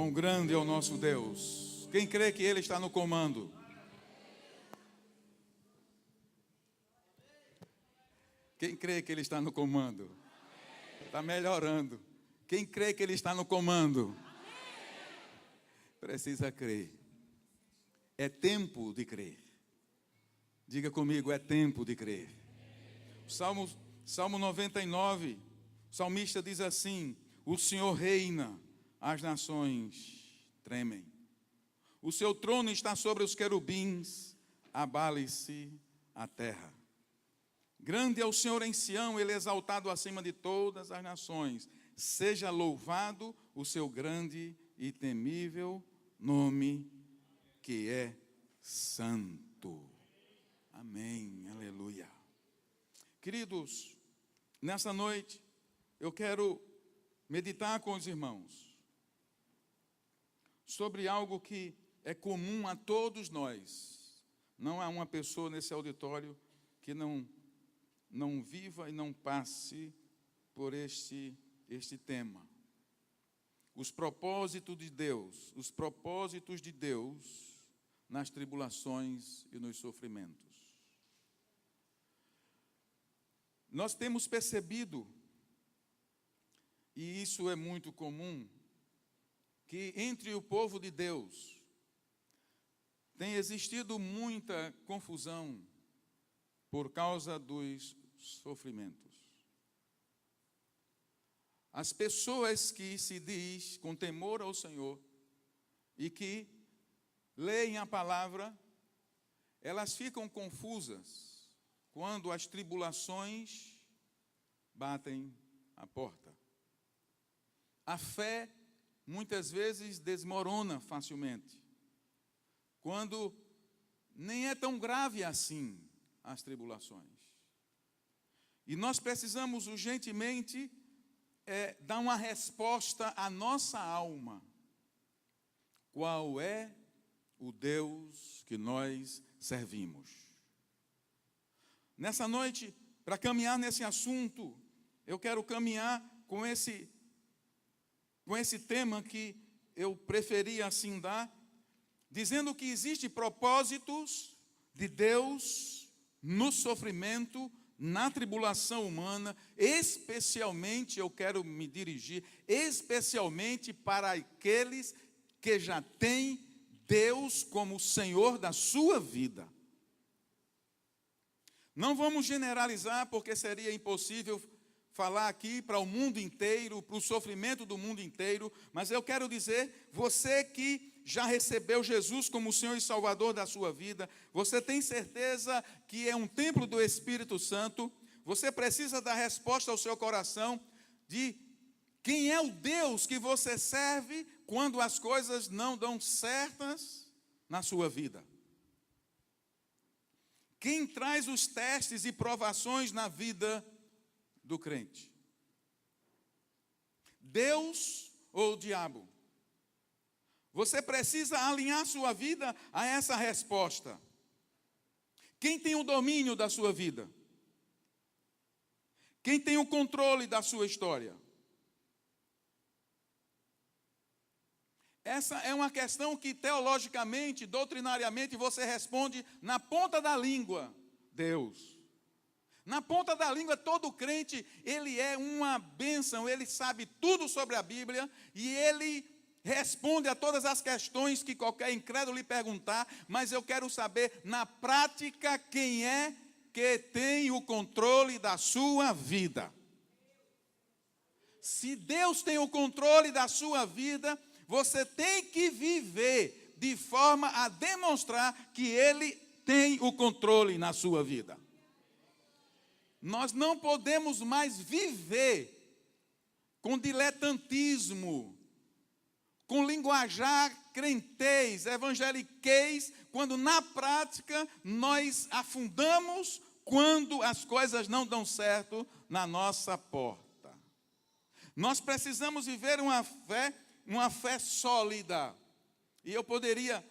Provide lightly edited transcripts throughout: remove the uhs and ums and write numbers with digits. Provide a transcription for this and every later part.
Quão grande é o nosso Deus. Quem crê que Ele está no comando? Quem crê que Ele está no comando? Está melhorando. Quem crê que Ele está no comando? Precisa crer. É tempo de crer. Diga comigo, é tempo de crer. Salmo 99, o salmista diz assim: o Senhor reina, as nações tremem. O seu trono está sobre os querubins, abale-se a terra. Grande é o Senhor em Sião, Ele é exaltado acima de todas as nações. Seja louvado o seu grande e temível nome, que é santo. Amém, aleluia. Queridos, nessa noite eu quero meditar com os irmãos sobre algo que é comum a todos nós. Não há uma pessoa nesse auditório que não viva e não passe por este tema. Os propósitos de Deus nas tribulações e nos sofrimentos. Nós temos percebido, e isso é muito comum, que entre o povo de Deus tem existido muita confusão por causa dos sofrimentos. As pessoas que se diz com temor ao Senhor e que leem a palavra, elas ficam confusas quando as tribulações batem a porta. A fé muitas vezes desmorona facilmente, quando nem é tão grave assim as tribulações. E nós precisamos urgentemente dar uma resposta à nossa alma. Qual é o Deus que nós servimos? Nessa noite, para caminhar nesse assunto, eu quero caminhar com esse tema que eu preferi assim dar, dizendo que existem propósitos de Deus no sofrimento, na tribulação humana, especialmente, eu quero me dirigir, especialmente para aqueles que já têm Deus como Senhor da sua vida. Não vamos generalizar, porque seria impossível falar aqui para o mundo inteiro, para o sofrimento do mundo inteiro, mas eu quero dizer, você que já recebeu Jesus como Senhor e Salvador da sua vida, você tem certeza que é um templo do Espírito Santo, você precisa dar resposta ao seu coração de quem é o Deus que você serve quando as coisas não dão certas na sua vida. Quem traz os testes e provações na vida do crente? Deus ou o diabo? Você precisa alinhar sua vida a essa resposta. Quem tem o domínio da sua vida? Quem tem o controle da sua história? Essa é uma questão que teologicamente, doutrinariamente, você responde na ponta da língua: Deus. Na ponta da língua, todo crente, ele é uma bênção, ele sabe tudo sobre a Bíblia e ele responde a todas as questões que qualquer incrédulo lhe perguntar, mas eu quero saber, na prática, quem é que tem o controle da sua vida. Se Deus tem o controle da sua vida, você tem que viver de forma a demonstrar que Ele tem o controle na sua vida. Nós não podemos mais viver com diletantismo, com linguajar crentez, evangeliquez, quando na prática nós afundamos quando as coisas não dão certo na nossa porta. Nós precisamos viver uma fé sólida. E eu poderia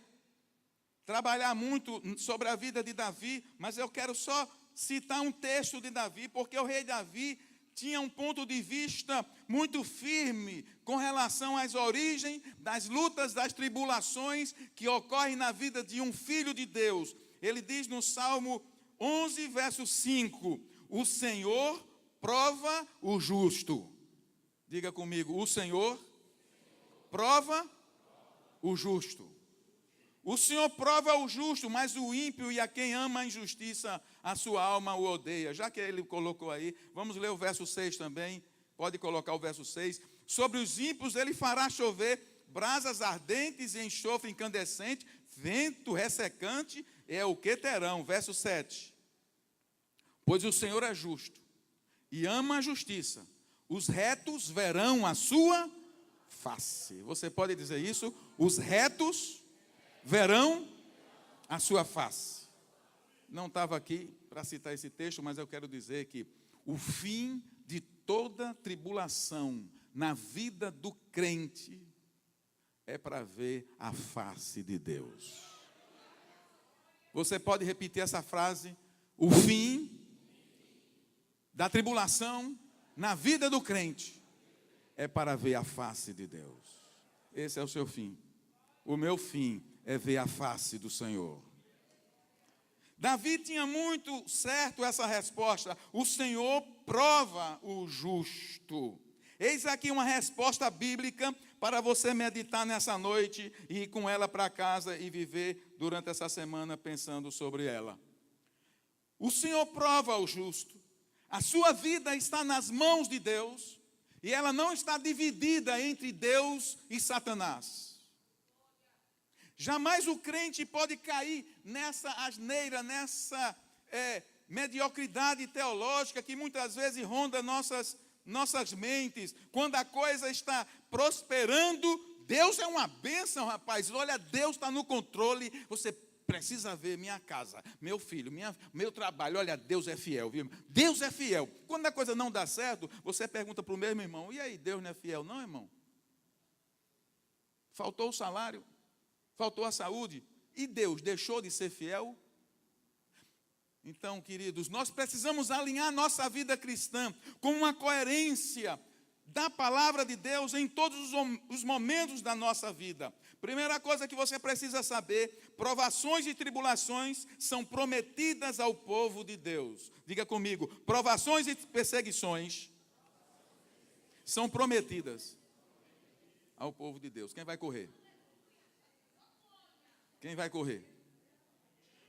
trabalhar muito sobre a vida de Davi, mas eu quero só citar um texto de Davi, porque o rei Davi tinha um ponto de vista muito firme com relação às origens das lutas, das tribulações que ocorrem na vida de um filho de Deus. Ele diz no Salmo 11, verso 5, o Senhor prova o justo. Diga comigo, o Senhor prova o justo. O Senhor prova o justo, mas o ímpio e a quem ama a injustiça, a sua alma o odeia. Já que ele colocou aí, vamos ler o verso 6 também. Pode colocar o verso 6. Sobre os ímpios ele fará chover brasas ardentes e enxofre incandescente, vento ressecante, é o que terão. Verso 7. Pois o Senhor é justo e ama a justiça. Os retos verão a sua face. Você pode dizer isso? Os retos verão a sua face. Não estava aqui para citar esse texto, mas eu quero dizer que o fim de toda tribulação na vida do crente é para ver a face de Deus. Você pode repetir essa frase? O fim da tribulação na vida do crente é para ver a face de Deus. Esse é o seu fim. O meu fim é ver a face do Senhor. Davi tinha muito certo essa resposta. O Senhor prova o justo. Eis aqui uma resposta bíblica para você meditar nessa noite e ir com ela para casa e viver durante essa semana pensando sobre ela. O Senhor prova o justo. A sua vida está nas mãos de Deus e ela não está dividida entre Deus e Satanás. Jamais o crente pode cair nessa asneira, nessa mediocridade teológica que muitas vezes ronda nossas mentes. Quando a coisa está prosperando, Deus é uma bênção, rapaz. Olha, Deus está no controle. Você precisa ver minha casa, meu filho, meu trabalho. Olha, Deus é fiel, viu? Deus é fiel. Quando a coisa não dá certo, você pergunta para o mesmo irmão, e aí, Deus não é fiel? Não, irmão. Faltou o salário. Faltou a saúde, e Deus deixou de ser fiel? Então, queridos, nós precisamos alinhar nossa vida cristã com uma coerência da palavra de Deus em todos os momentos da nossa vida. Primeira coisa que você precisa saber, provações e tribulações são prometidas ao povo de Deus. Diga comigo, provações e perseguições são prometidas ao povo de Deus. Quem vai correr? Quem vai correr?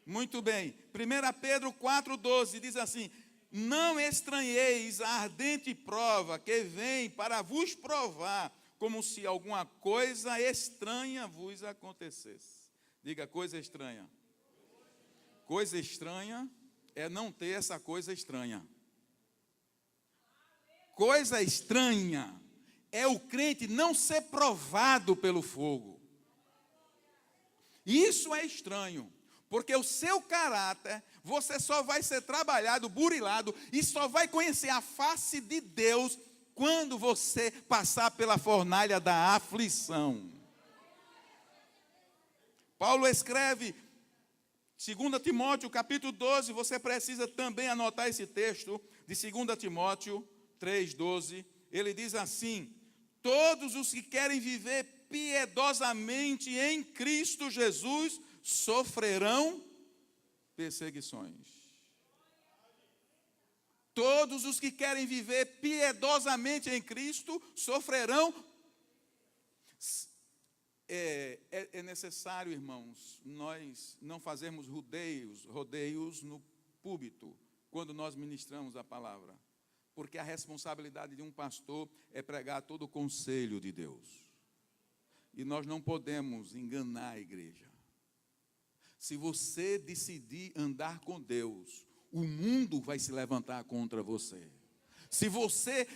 Muito bem. 1 Pedro 4,12 diz assim: não estranheis a ardente prova que vem para vos provar, como se alguma coisa estranha vos acontecesse. Diga, coisa estranha. Coisa estranha é não ter essa coisa estranha. Coisa estranha é o crente não ser provado pelo fogo. Isso é estranho, porque o seu caráter, você só vai ser trabalhado, burilado, e só vai conhecer a face de Deus quando você passar pela fornalha da aflição. Paulo escreve, 2 Timóteo, capítulo 12, você precisa também anotar esse texto, de 2 Timóteo 3,12, ele diz assim: todos os que querem viver piedosamente em Cristo Jesus sofrerão perseguições. Todos os que querem viver piedosamente em Cristo sofrerão. É necessário, irmãos, nós não fazermos rodeios no púlpito quando nós ministramos a palavra, porque a responsabilidade de um pastor é pregar todo o conselho de Deus. E nós não podemos enganar a igreja. Se você decidir andar com Deus, o mundo vai se levantar contra você. Se você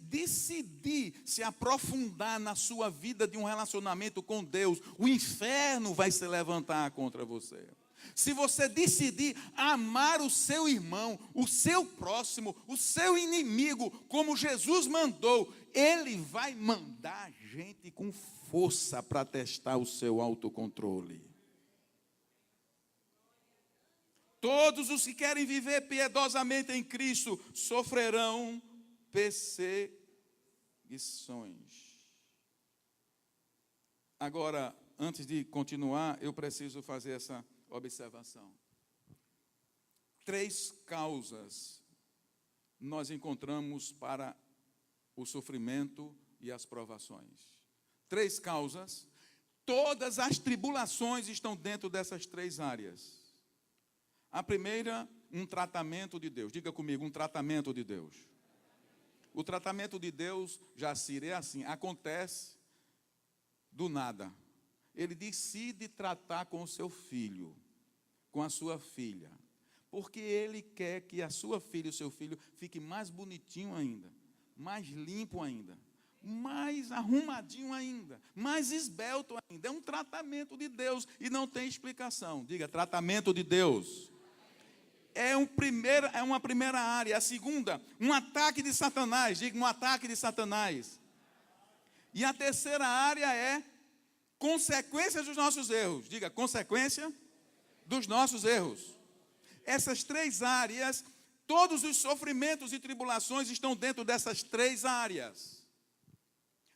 decidir se aprofundar na sua vida de um relacionamento com Deus, o inferno vai se levantar contra você. Se você decidir amar o seu irmão, o seu próximo, o seu inimigo, como Jesus mandou, Ele vai mandar gente com força para testar o seu autocontrole. Todos os que querem viver piedosamente em Cristo sofrerão perseguições. Agora, antes de continuar, eu preciso fazer essa observação. 3 causas nós encontramos para o sofrimento e as provações. 3 causas. Todas as tribulações estão dentro dessas 3 áreas. A primeira, um tratamento de Deus. Diga comigo, um tratamento de Deus. O tratamento de Deus, Jacir, é assim, acontece do nada. Ele decide tratar com o seu filho, com a sua filha, porque ele quer que a sua filha e o seu filho fique mais bonitinho ainda, mais limpo ainda, mais arrumadinho ainda, mais esbelto ainda. É um tratamento de Deus e não tem explicação. Diga, tratamento de Deus. É uma primeira área. A segunda, um ataque de Satanás. Diga, um ataque de Satanás. E a terceira área é consequências dos nossos erros. Diga, consequência dos nossos erros. Essas 3 áreas, todos os sofrimentos e tribulações estão dentro dessas 3 áreas.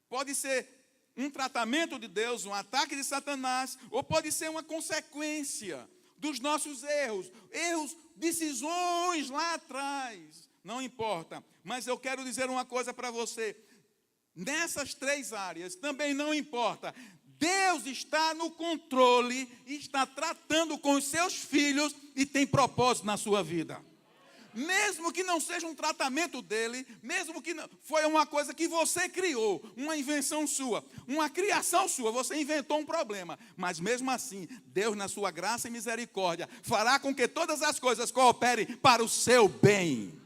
Pode ser um tratamento de Deus, um ataque de Satanás, ou pode ser uma consequência dos nossos erros, decisões lá atrás, não importa. Mas eu quero dizer uma coisa para você, nessas 3 áreas, também não importa. Deus está no controle, está tratando com os seus filhos e tem propósito na sua vida. Mesmo que não seja um tratamento dele, mesmo que não, foi uma coisa que você criou, uma invenção sua, uma criação sua, você inventou um problema, mas mesmo assim, Deus na sua graça e misericórdia, fará com que todas as coisas cooperem para o seu bem.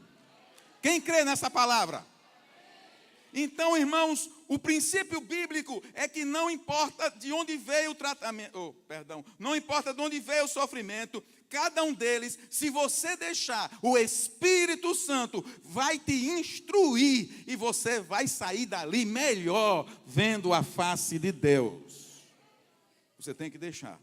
Quem crê nessa palavra? Então, irmãos, o princípio bíblico é que não importa de onde veio o tratamento, não importa de onde veio o sofrimento, cada um deles, se você deixar, o Espírito Santo vai te instruir e você vai sair dali melhor, vendo a face de Deus. Você tem que deixar.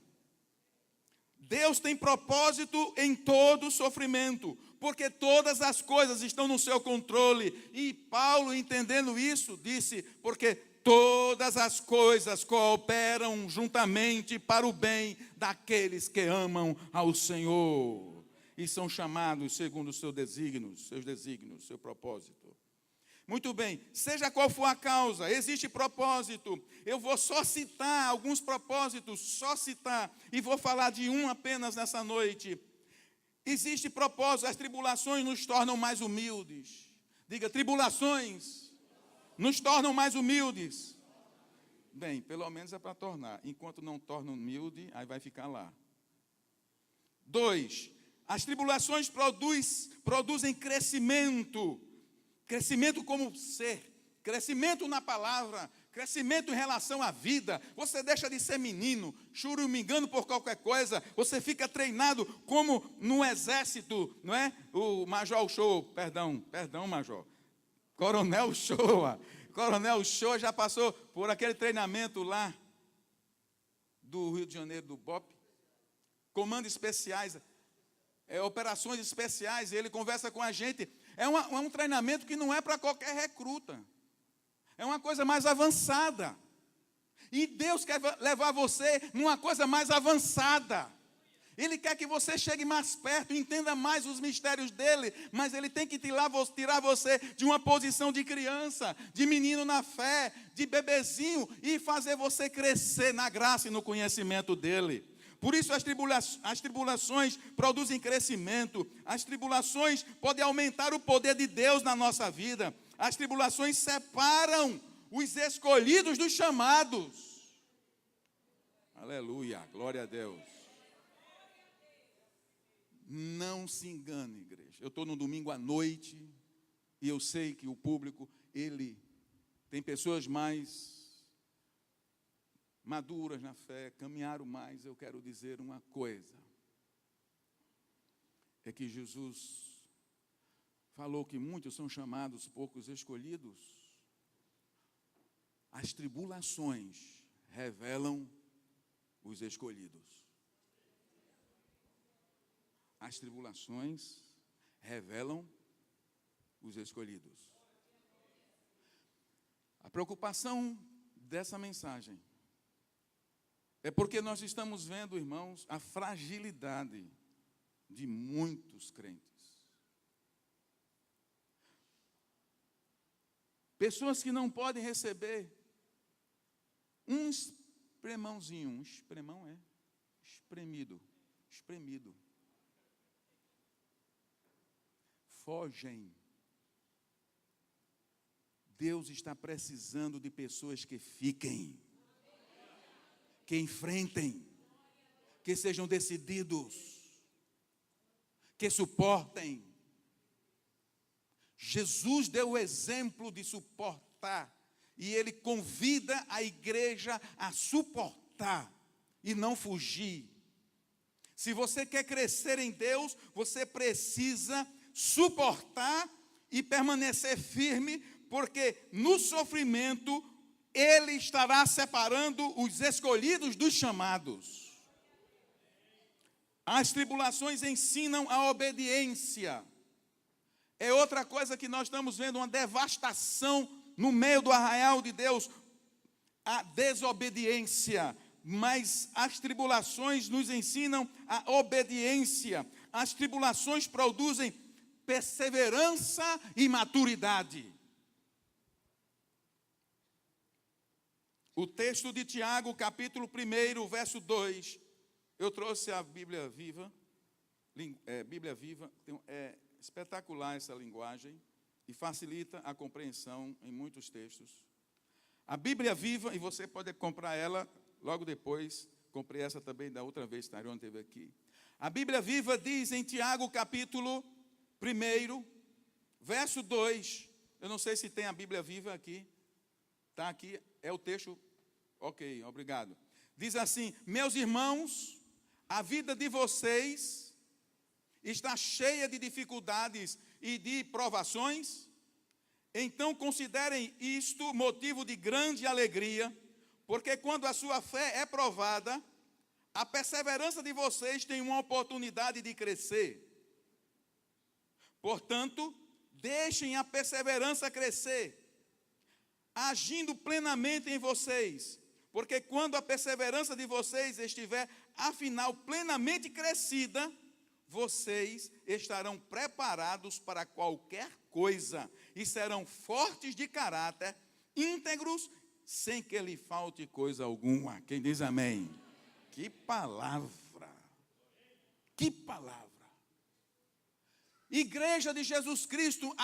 Deus tem propósito em todo sofrimento, porque todas as coisas estão no seu controle. E Paulo, entendendo isso, disse, porque todas as coisas cooperam juntamente para o bem daqueles que amam ao Senhor e são chamados segundo os seus desígnios, seu propósito. Muito bem, seja qual for a causa, existe propósito. Eu vou só citar alguns propósitos, e vou falar de um apenas nessa noite. Existe propósito, as tribulações nos tornam mais humildes. Diga, tribulações nos tornam mais humildes. Bem, pelo menos é para tornar. Enquanto não torna humilde, aí vai ficar lá. 2, as tribulações produzem crescimento. Crescimento como ser, crescimento na palavra, crescimento em relação à vida. Você deixa de ser menino, churumingando por qualquer coisa. Você fica treinado como no exército, não é? O Major Show, perdão, Major. Coronel Show já passou por aquele treinamento lá do Rio de Janeiro, do BOP. Comandos especiais, operações especiais, ele conversa com a gente. É um treinamento que não é para qualquer recruta. É uma coisa mais avançada. E Deus quer levar você numa coisa mais avançada. Ele quer que você chegue mais perto, entenda mais os mistérios dele, mas ele tem que tirar você de uma posição de criança, de menino na fé, de bebezinho, e fazer você crescer na graça e no conhecimento dele. Por isso as tribulações produzem crescimento. As tribulações podem aumentar o poder de Deus na nossa vida. As tribulações separam os escolhidos dos chamados. Aleluia, glória a Deus. Não se engane, igreja. Eu estou no domingo à noite e eu sei que o público, ele tem pessoas mais maduras na fé, caminharam mais. Eu quero dizer uma coisa, é que Jesus falou que muitos são chamados, poucos escolhidos. As tribulações revelam os escolhidos. As tribulações revelam os escolhidos. A preocupação dessa mensagem É porque nós estamos vendo, irmãos, a fragilidade de muitos crentes. Pessoas que não podem receber um espremãozinho. Um espremão é espremido. Fogem. Deus está precisando de pessoas que fiquem, que enfrentem, que sejam decididos, que suportem. Jesus deu o exemplo de suportar, e Ele convida a igreja a suportar e não fugir. Se você quer crescer em Deus, você precisa suportar e permanecer firme, porque no sofrimento Ele estará separando os escolhidos dos chamados. As tribulações ensinam a obediência. É outra coisa que nós estamos vendo, uma devastação no meio do arraial de Deus, a desobediência. Mas as tribulações nos ensinam a obediência. As tribulações produzem perseverança e maturidade. O texto de Tiago, capítulo 1, verso 2. Eu trouxe a Bíblia Viva. Bíblia Viva. É espetacular essa linguagem e facilita a compreensão em muitos textos. A Bíblia Viva, e você pode comprar ela logo depois. Comprei essa também da outra vez que Tarion teve aqui. A Bíblia Viva diz em Tiago, capítulo 1, verso 2. Eu não sei se tem a Bíblia Viva aqui. Está aqui, é o texto. Ok, obrigado. Diz assim: meus irmãos, a vida de vocês está cheia de dificuldades e de provações. Então considerem isto motivo de grande alegria, porque quando a sua fé é provada, a perseverança de vocês tem uma oportunidade de crescer. Portanto, deixem a perseverança crescer, agindo plenamente em vocês, porque quando a perseverança de vocês estiver, afinal, plenamente crescida, vocês estarão preparados para qualquer coisa e serão fortes de caráter, íntegros, sem que lhe falte coisa alguma. Quem diz amém? Que palavra! Que palavra! Igreja de Jesus Cristo,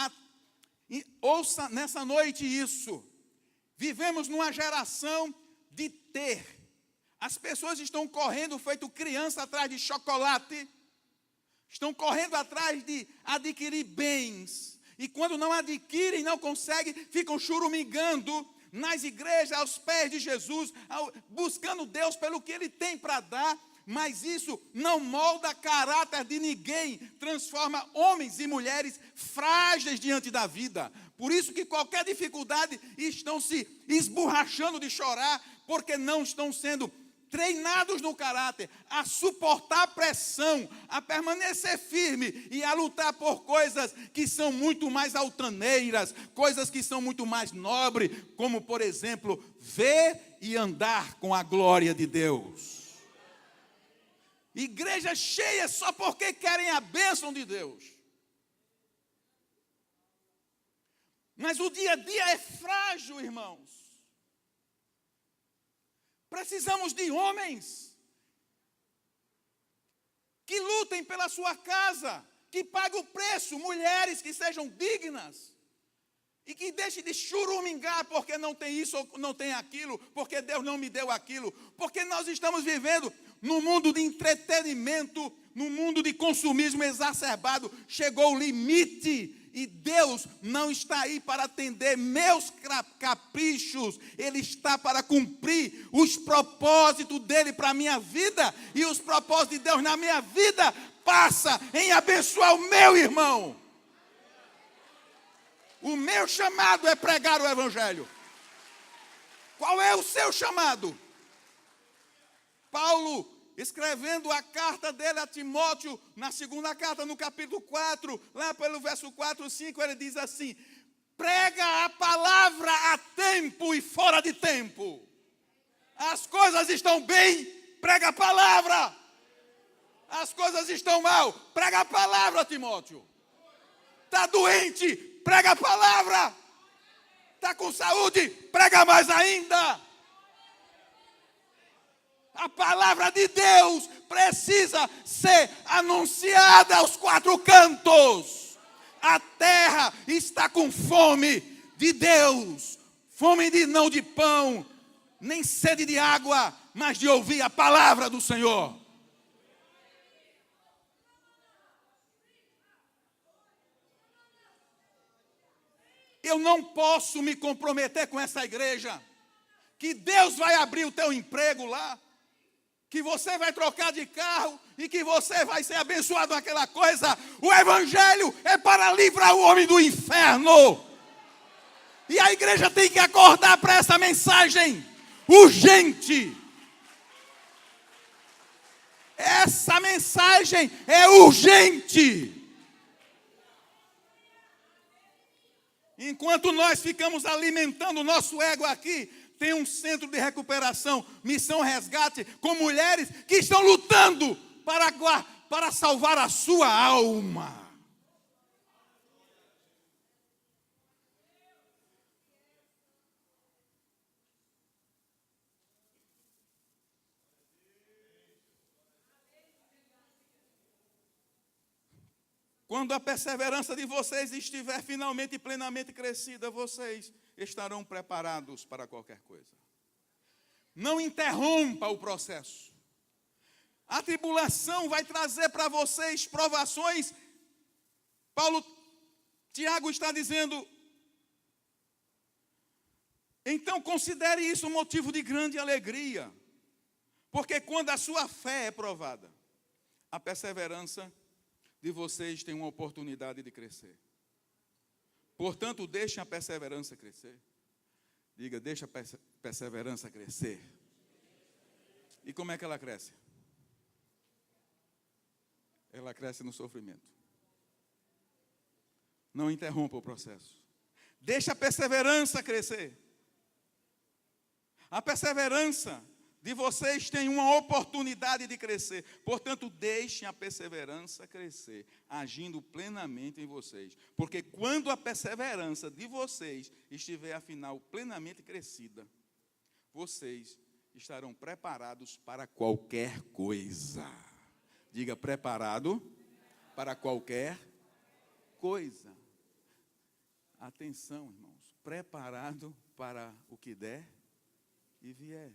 ouça nessa noite isso. Vivemos numa geração de ter. As pessoas estão correndo feito criança atrás de chocolate. Estão correndo atrás de adquirir bens. E quando não adquirem, não conseguem, ficam churumingando nas igrejas, aos pés de Jesus, buscando Deus pelo que Ele tem para dar. Mas isso não molda caráter de ninguém, transforma homens e mulheres frágeis diante da vida. Por isso que qualquer dificuldade estão se esborrachando de chorar, porque não estão sendo treinados no caráter, a suportar a pressão, a permanecer firme e a lutar por coisas que são muito mais altaneiras, coisas que são muito mais nobres, como, por exemplo, ver e andar com a glória de Deus. Igreja cheia só porque querem a bênção de Deus. Mas o dia a dia é frágil, irmãos. Precisamos de homens que lutem pela sua casa, que paguem o preço, mulheres que sejam dignas e que deixem de churumingar porque não tem isso ou não tem aquilo, porque Deus não me deu aquilo, porque nós estamos vivendo no mundo de entretenimento, no mundo de consumismo exacerbado. Chegou o limite. E Deus não está aí para atender meus caprichos. Ele está para cumprir os propósitos dele para a minha vida. E os propósitos de Deus na minha vida passa em abençoar o meu irmão. O meu chamado é pregar o evangelho. Qual é o seu chamado? Paulo, escrevendo a carta dele a Timóteo, na segunda carta, no capítulo 4, lá pelo verso 4 e 5, ele diz assim: prega a palavra a tempo e fora de tempo. As coisas estão bem, prega a palavra. As coisas estão mal, prega a palavra, Timóteo. Está doente, prega a palavra. Está com saúde, prega mais ainda. A palavra de Deus precisa ser anunciada aos quatro cantos. A terra está com fome de Deus. Fome não de pão, nem sede de água, mas de ouvir a palavra do Senhor. Eu não posso me comprometer com essa igreja, que Deus vai abrir o teu emprego lá, que você vai trocar de carro e que você vai ser abençoado naquela coisa. O evangelho é para livrar o homem do inferno. E a igreja tem que acordar para essa mensagem urgente. Essa mensagem é urgente. Enquanto nós ficamos alimentando o nosso ego aqui, tem um centro de recuperação, Missão Resgate, com mulheres que estão lutando para salvar a sua alma. Quando a perseverança de vocês estiver finalmente e plenamente crescida, vocês estarão preparados para qualquer coisa. Não interrompa o processo. A tribulação vai trazer para vocês provações. Tiago está dizendo, então considere isso um motivo de grande alegria. Porque quando a sua fé é provada, a perseverança de vocês tem uma oportunidade de crescer. Portanto, deixem a perseverança crescer. Diga, deixa a perseverança crescer. E como é que ela cresce? Ela cresce no sofrimento. Não interrompa o processo. Deixa a perseverança crescer. A perseverança de vocês tem uma oportunidade de crescer. Portanto, deixem a perseverança crescer, agindo plenamente em vocês. Porque quando a perseverança de vocês estiver, afinal, plenamente crescida, vocês estarão preparados para qualquer coisa. Diga, preparado para qualquer coisa. Atenção, irmãos. Preparado para o que der e vier.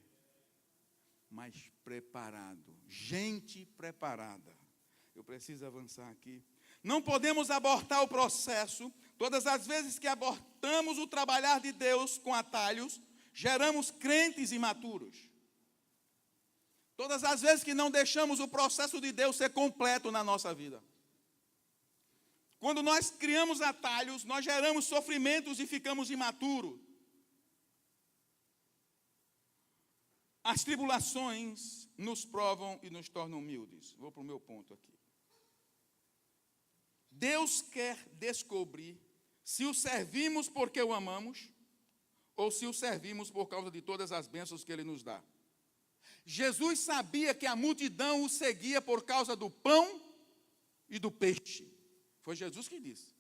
Mas preparado, gente preparada. Eu preciso avançar aqui. Não podemos abortar o processo. Todas as vezes que abortamos o trabalhar de Deus com atalhos, geramos crentes imaturos. Todas as vezes que não deixamos o processo de Deus ser completo na nossa vida. Quando nós criamos atalhos, nós geramos sofrimentos e ficamos imaturos. As tribulações nos provam e nos tornam humildes. Vou para o meu ponto aqui. Deus quer descobrir se o servimos porque o amamos ou se o servimos por causa de todas as bênçãos que Ele nos dá. Jesus sabia que a multidão o seguia por causa do pão e do peixe. Foi Jesus que disse.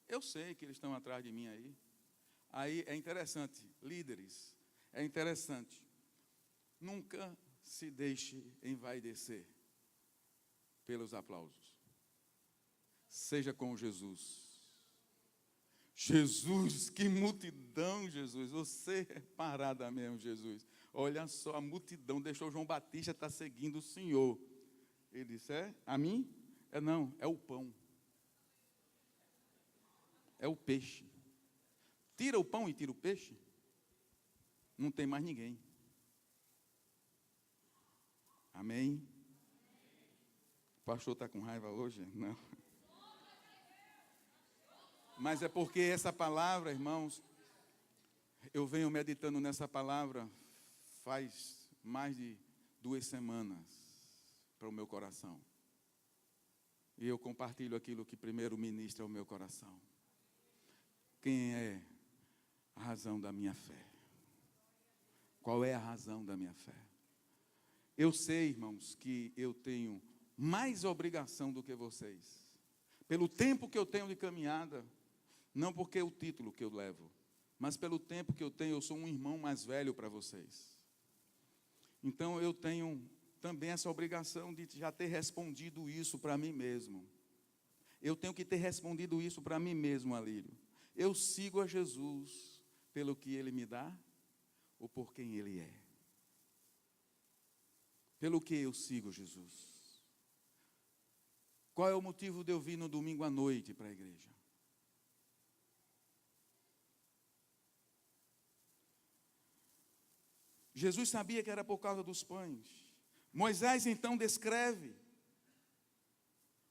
Eu sei que eles estão atrás de mim aí. Aí é interessante, líderes, é interessante. Nunca se deixe envaidecer pelos aplausos. Seja com Jesus. Jesus, que multidão, Jesus. Você é parada mesmo, Jesus. Olha só, a multidão deixou João Batista estar seguindo o Senhor. Ele disse, a mim? Não, é o pão. É o peixe. Tira o pão e tira o peixe, não tem mais ninguém. Amém? O pastor está com raiva hoje? Não. Mas é porque essa palavra, irmãos, eu venho meditando nessa palavra faz mais de 2 semanas para o meu coração. E eu compartilho aquilo que primeiro ministra ao meu coração. Quem é a razão da minha fé? Qual é a razão da minha fé? Eu sei, irmãos, que eu tenho mais obrigação do que vocês. Pelo tempo que eu tenho de caminhada, não porque o título que eu levo, mas pelo tempo que eu tenho, eu sou um irmão mais velho para vocês. Então eu tenho também essa obrigação de já ter respondido isso para mim mesmo. Eu tenho que ter respondido isso para mim mesmo, Alírio. Eu sigo a Jesus pelo que Ele me dá ou por quem Ele é? Pelo que eu sigo Jesus? Qual é o motivo de eu vir no domingo à noite para a igreja? Jesus sabia que era por causa dos pães. Moisés então descreve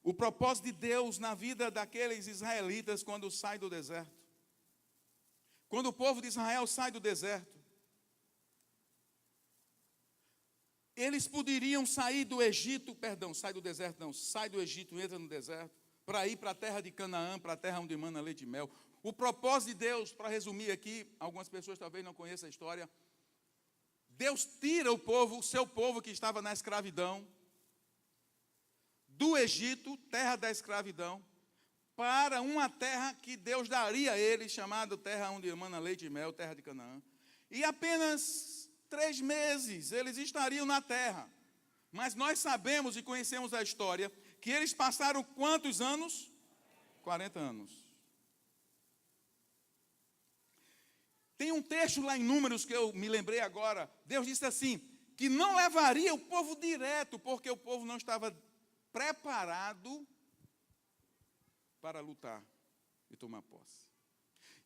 o propósito de Deus na vida daqueles israelitas quando sai do deserto. Quando o povo de Israel sai do deserto, eles poderiam sair do Egito, sai do deserto não, sai do Egito, entra no deserto, para ir para a terra de Canaã, para a terra onde mana leite e mel. O propósito de Deus, para resumir aqui, algumas pessoas talvez não conheçam a história, Deus tira o seu povo que estava na escravidão, do Egito, terra da escravidão, para uma terra que Deus daria a eles, chamada terra onde emana leite e mel, terra de Canaã. E apenas 3 meses eles estariam na terra. Mas nós sabemos e conhecemos a história, que eles passaram quantos anos? 40 anos. Tem um texto lá em Números que eu me lembrei agora. Deus disse assim, que não levaria o povo direto, porque o povo não estava preparado para lutar e tomar posse.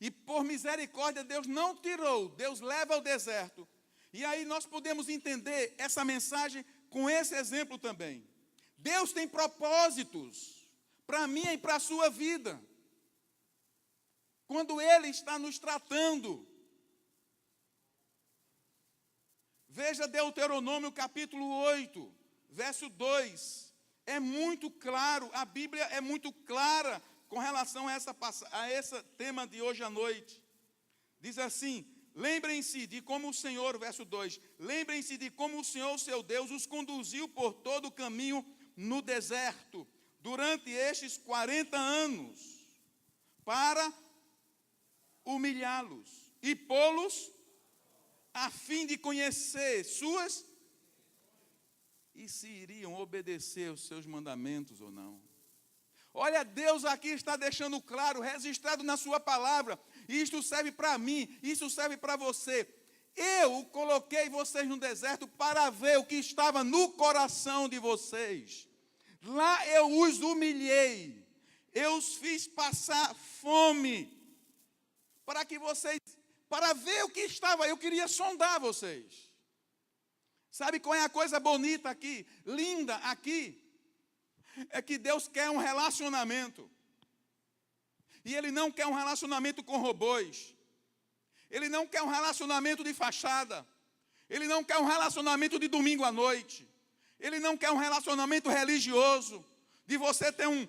E por misericórdia, Deus não tirou, Deus leva ao deserto. E aí nós podemos entender essa mensagem com esse exemplo também. Deus tem propósitos para mim e para a sua vida. Quando Ele está nos tratando. Veja Deuteronômio capítulo 8, verso 2. É muito claro, a Bíblia é muito clara com relação a esse tema de hoje à noite. Diz assim, lembrem-se de como o Senhor, verso 2, lembrem-se de como o Senhor, seu Deus, os conduziu por todo o caminho no deserto, durante estes 40 anos, para humilhá-los e pô-los a fim de conhecer suas e se iriam obedecer os seus mandamentos ou não. Olha, Deus aqui está deixando claro, registrado na sua palavra, e isto serve para mim, isso serve para você. Eu coloquei vocês no deserto para ver o que estava no coração de vocês. Lá eu os humilhei, eu os fiz passar fome, para ver o que estava, eu queria sondar vocês. Sabe qual é a coisa bonita aqui, linda aqui? É que Deus quer um relacionamento. E Ele não quer um relacionamento com robôs. Ele não quer um relacionamento de fachada. Ele não quer um relacionamento de domingo à noite. Ele não quer um relacionamento religioso, de você ter um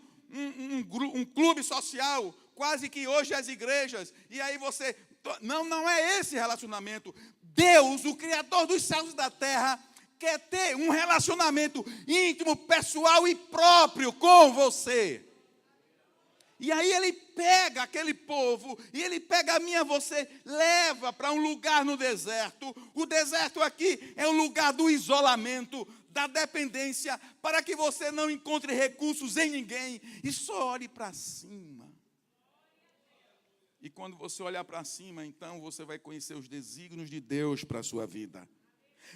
clube social, quase que hoje as igrejas, e aí você... Não é esse relacionamento. Deus, o Criador dos céus e da terra, quer ter um relacionamento íntimo, pessoal e próprio com você. E aí Ele pega aquele povo, e Ele pega a mim e a você, leva para um lugar no deserto. O deserto aqui é um lugar do isolamento, da dependência, para que você não encontre recursos em ninguém, e só olhe para cima. E quando você olhar para cima, então você vai conhecer os desígnios de Deus para a sua vida.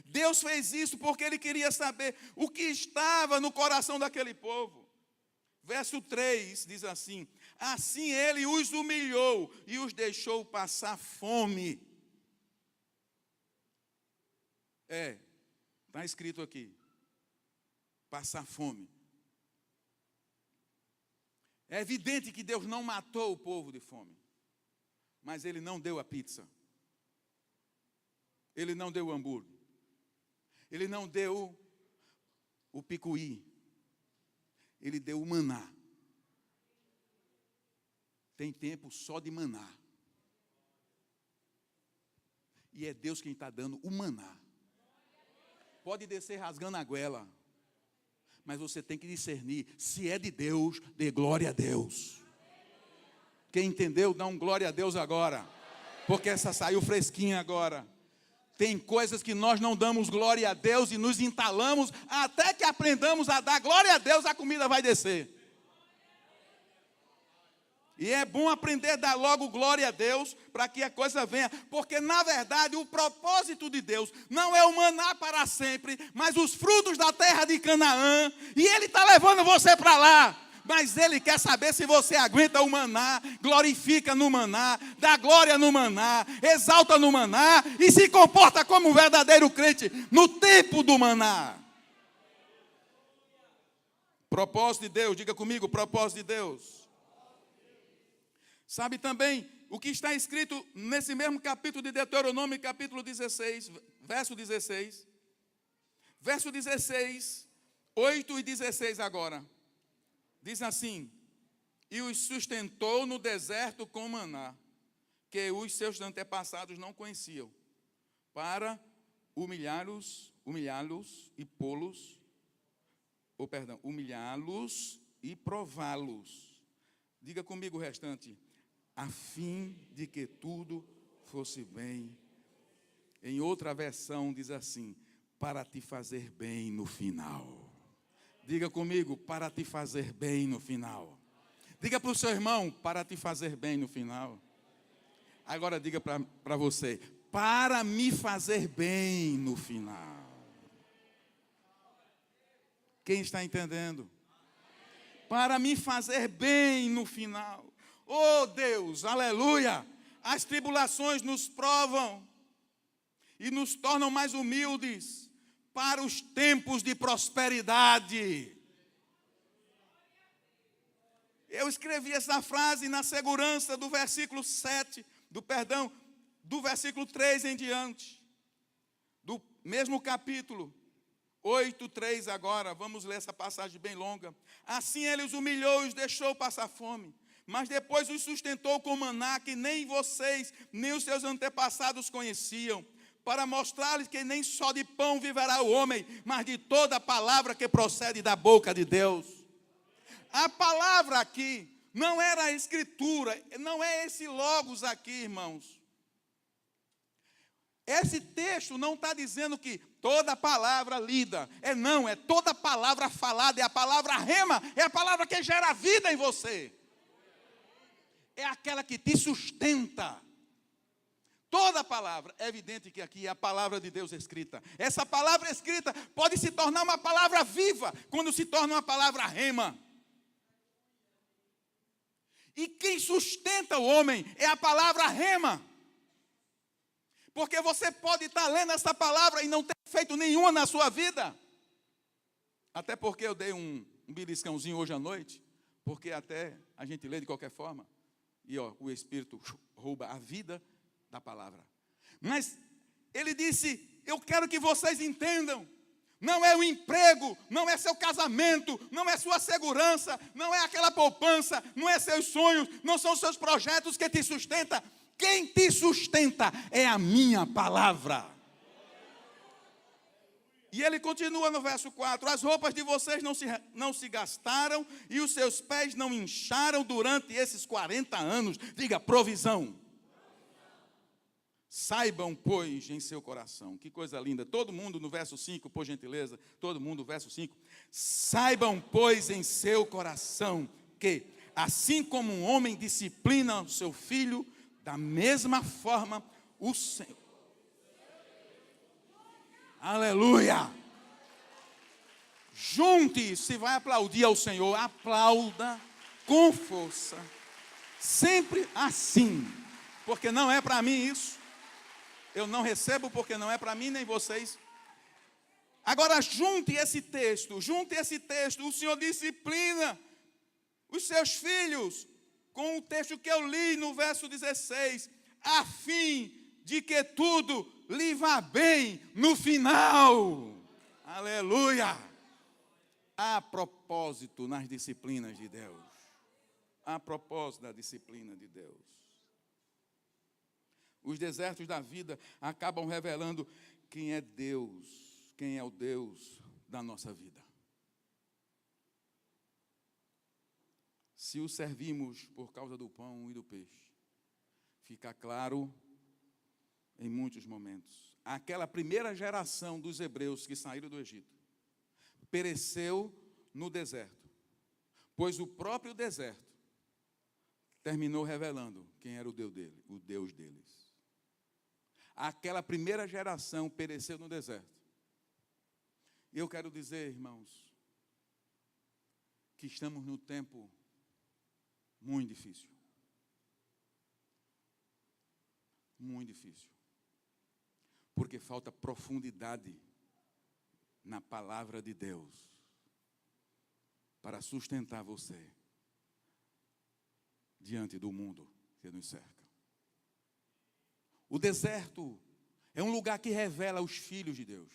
Deus fez isso porque Ele queria saber o que estava no coração daquele povo. Verso 3 diz assim, assim Ele os humilhou e os deixou passar fome. Está escrito aqui, passar fome. É evidente que Deus não matou o povo de fome. Mas Ele não deu a pizza. Ele não deu o hambúrguer. Ele não deu o picuí. Ele deu o maná. Tem tempo só de maná. E é Deus quem está dando o maná. Pode descer rasgando a goela, mas você tem que discernir. Se é de Deus, dê glória a Deus. Quem entendeu, dá um glória a Deus agora. Porque essa saiu fresquinha agora. Tem coisas que nós não damos glória a Deus e nos entalamos, até que aprendamos a dar glória a Deus, a comida vai descer. E é bom aprender a dar logo glória a Deus, para que a coisa venha. Porque, na verdade, o propósito de Deus não é o maná para sempre, mas os frutos da terra de Canaã. E Ele está levando você para lá. Mas Ele quer saber se você aguenta o maná, glorifica no maná, dá glória no maná, exalta no maná e se comporta como um verdadeiro crente no tempo do maná. Propósito de Deus, diga comigo, propósito de Deus. Sabe também o que está escrito nesse mesmo capítulo de Deuteronômio, capítulo 16, verso 16. Verso 16, 8 e 16 agora. Diz assim: e os sustentou no deserto com maná, que os seus antepassados não conheciam, para humilhá-los e humilhá-los e prová-los. Diga comigo o restante. A fim de que tudo fosse bem. Em outra versão diz assim: para te fazer bem no final. Diga comigo, para te fazer bem no final. Diga para o seu irmão, para te fazer bem no final. Agora diga para você, para me fazer bem no final. Quem está entendendo? Para me fazer bem no final. Oh Deus, aleluia! As tribulações nos provam e nos tornam mais humildes para os tempos de prosperidade. Eu escrevi essa frase na segurança do versículo 7, do versículo 3 em diante, do mesmo capítulo 8:3 agora, vamos ler essa passagem bem longa. Assim Ele os humilhou e os deixou passar fome, mas depois os sustentou com maná que nem vocês, nem os seus antepassados conheciam, para mostrar-lhes que nem só de pão viverá o homem, mas de toda a palavra que procede da boca de Deus. A palavra aqui não era a escritura, não é esse logos aqui, irmãos. Esse texto não está dizendo que toda palavra lida, é toda palavra falada, é a palavra rema, é a palavra que gera vida em você. É aquela que te sustenta. Toda palavra, é evidente que aqui é a palavra de Deus escrita. Essa palavra escrita pode se tornar uma palavra viva, quando se torna uma palavra rema. E quem sustenta o homem é a palavra rema. Porque você pode estar lendo essa palavra e não ter feito nenhuma na sua vida. Até porque eu dei um beliscãozinho hoje à noite, porque até a gente lê de qualquer forma. E o Espírito rouba a vida da palavra. Mas ele disse, eu quero que vocês entendam. Não é o emprego, não é seu casamento, não é sua segurança, não é aquela poupança, não é seus sonhos, não são seus projetos que te sustentam. Quem te sustenta é a minha palavra. E ele continua no verso 4. As roupas de vocês não se gastaram e os seus pés não incharam durante esses 40 anos. Diga, provisão. Saibam, pois, em seu coração. Que coisa linda. Todo mundo no verso 5, por gentileza. Todo mundo, verso 5. Saibam, pois, em seu coração que, assim como um homem disciplina o seu filho, da mesma forma o Senhor. Aleluia. Junte, se vai aplaudir ao Senhor, aplauda com força. Sempre assim. Porque não é para mim isso. Eu não recebo porque não é para mim nem vocês. Agora junte esse texto. O Senhor disciplina os seus filhos com o texto que eu li no verso 16, a fim de que tudo lhe vá bem no final. Aleluia! Há propósito nas disciplinas de Deus. Há propósito da disciplina de Deus. Os desertos da vida acabam revelando quem é Deus, quem é o Deus da nossa vida. Se o servimos por causa do pão e do peixe, fica claro em muitos momentos. Aquela primeira geração dos hebreus que saíram do Egito pereceu no deserto, pois o próprio deserto terminou revelando quem era o Deus deles. Aquela primeira geração pereceu no deserto. E eu quero dizer, irmãos, que estamos num tempo muito difícil. Muito difícil. Porque falta profundidade na palavra de Deus para sustentar você diante do mundo que nos cerca. O deserto é um lugar que revela os filhos de Deus,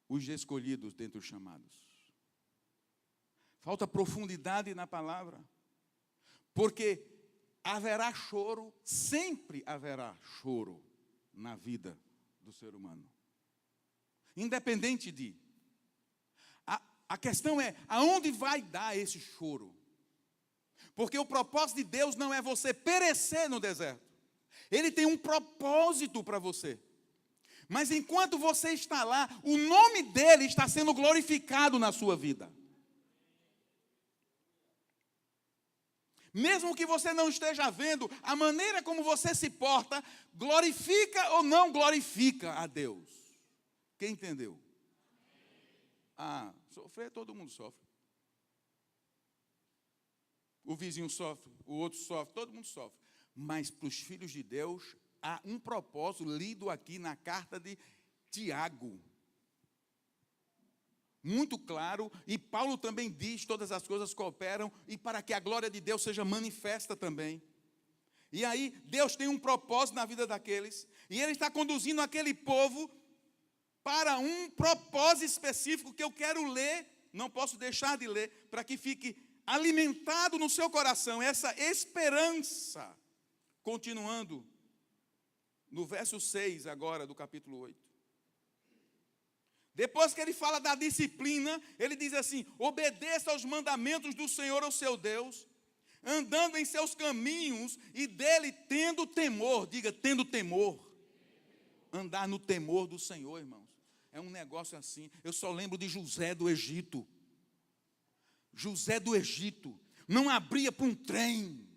os escolhidos dentre os chamados. Falta profundidade na palavra, porque haverá choro, sempre haverá choro na vida do ser humano. Independente de. A questão é, aonde vai dar esse choro? Porque o propósito de Deus não é você perecer no deserto. Ele tem um propósito para você. Mas enquanto você está lá, o nome dele está sendo glorificado na sua vida. Mesmo que você não esteja vendo, a maneira como você se porta, glorifica ou não glorifica a Deus. Quem entendeu? Sofrer, todo mundo sofre. O vizinho sofre, o outro sofre, todo mundo sofre. Mas para os filhos de Deus, há um propósito lido aqui na carta de Tiago. Muito claro, e Paulo também diz, todas as coisas cooperam, e para que a glória de Deus seja manifesta também. E aí, Deus tem um propósito na vida daqueles, e Ele está conduzindo aquele povo para um propósito específico que eu quero ler, não posso deixar de ler, para que fique alimentado no seu coração, essa esperança. Continuando, no verso 6 agora do capítulo 8. Depois que ele fala da disciplina, ele diz assim: obedeça aos mandamentos do Senhor, o seu Deus, andando em seus caminhos e dele tendo temor. Diga, tendo temor. Andar no temor do Senhor, irmãos. É um negócio assim. Eu só lembro de José do Egito. José do Egito não abria para um trem.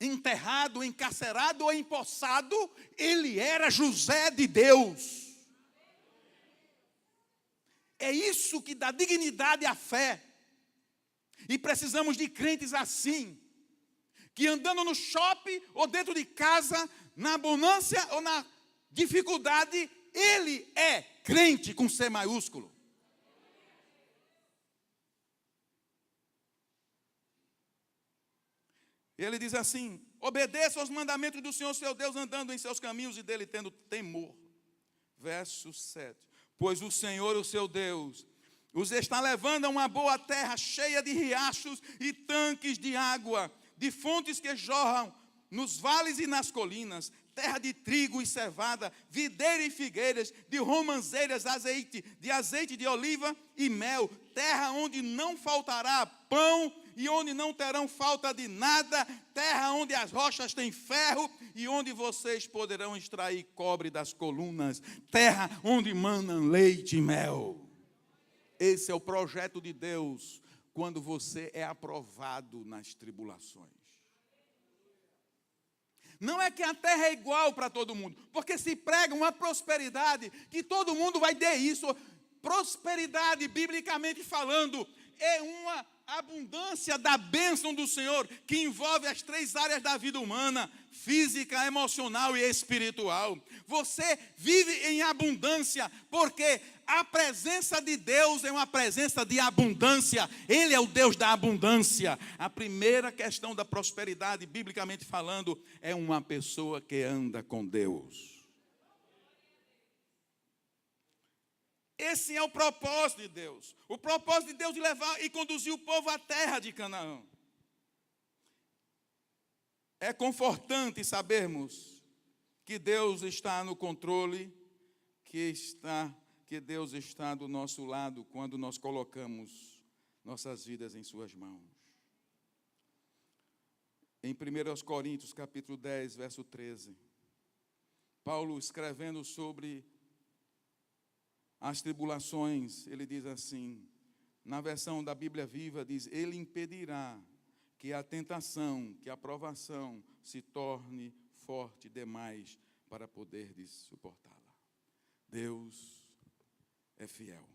Enterrado, encarcerado ou empossado, ele era José de Deus. É isso que dá dignidade à fé. E precisamos de crentes assim, que andando no shopping ou dentro de casa, na abundância ou na dificuldade, ele é crente com C maiúsculo. Ele diz assim: obedeça aos mandamentos do Senhor seu Deus, andando em seus caminhos e dele tendo temor. Verso 7. Pois o Senhor, o seu Deus, os está levando a uma boa terra, cheia de riachos e tanques de água, de fontes que jorram nos vales e nas colinas, terra de trigo e cevada, videira e figueiras, de romãzeiras, de azeite de oliva e mel, terra onde não faltará pão e onde não terão falta de nada, terra onde as rochas têm ferro e onde vocês poderão extrair cobre das colunas, terra onde manam leite e mel. Esse é o projeto de Deus quando você é aprovado nas tribulações. Não é que a terra é igual para todo mundo, porque se prega uma prosperidade que todo mundo vai ter isso. Prosperidade, biblicamente falando, é uma abundância da bênção do Senhor, que envolve as 3 áreas da vida humana: física, emocional e espiritual. Você vive em abundância, porque a presença de Deus é uma presença de abundância. Ele é o Deus da abundância. A primeira questão da prosperidade, biblicamente falando, é uma pessoa que anda com Deus. Esse é o propósito de Deus. O propósito de Deus de levar e conduzir o povo à terra de Canaã. É confortante sabermos que Deus está no controle, que Deus está do nosso lado quando nós colocamos nossas vidas em suas mãos. Em 1 Coríntios, capítulo 10, verso 13, Paulo, escrevendo sobre as tribulações, ele diz assim, na versão da Bíblia Viva, diz: Ele impedirá que a tentação, que a provação se torne forte demais para poderdes suportá-la. Deus é fiel.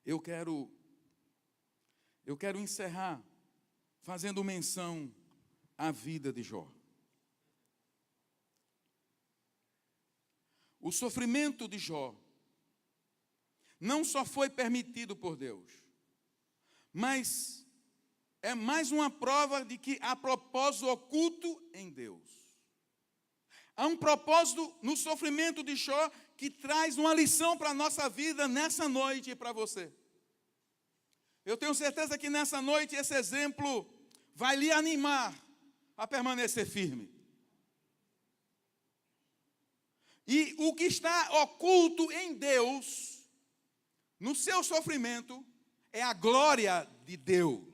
Eu quero encerrar fazendo menção à vida de Jó. O sofrimento de Jó não só foi permitido por Deus, mas é mais uma prova de que há propósito oculto em Deus. Há um propósito no sofrimento de Jó que traz uma lição para a nossa vida nessa noite e para você. Eu tenho certeza que nessa noite esse exemplo vai lhe animar a permanecer firme. E o que está oculto em Deus, no seu sofrimento, é a glória de Deus.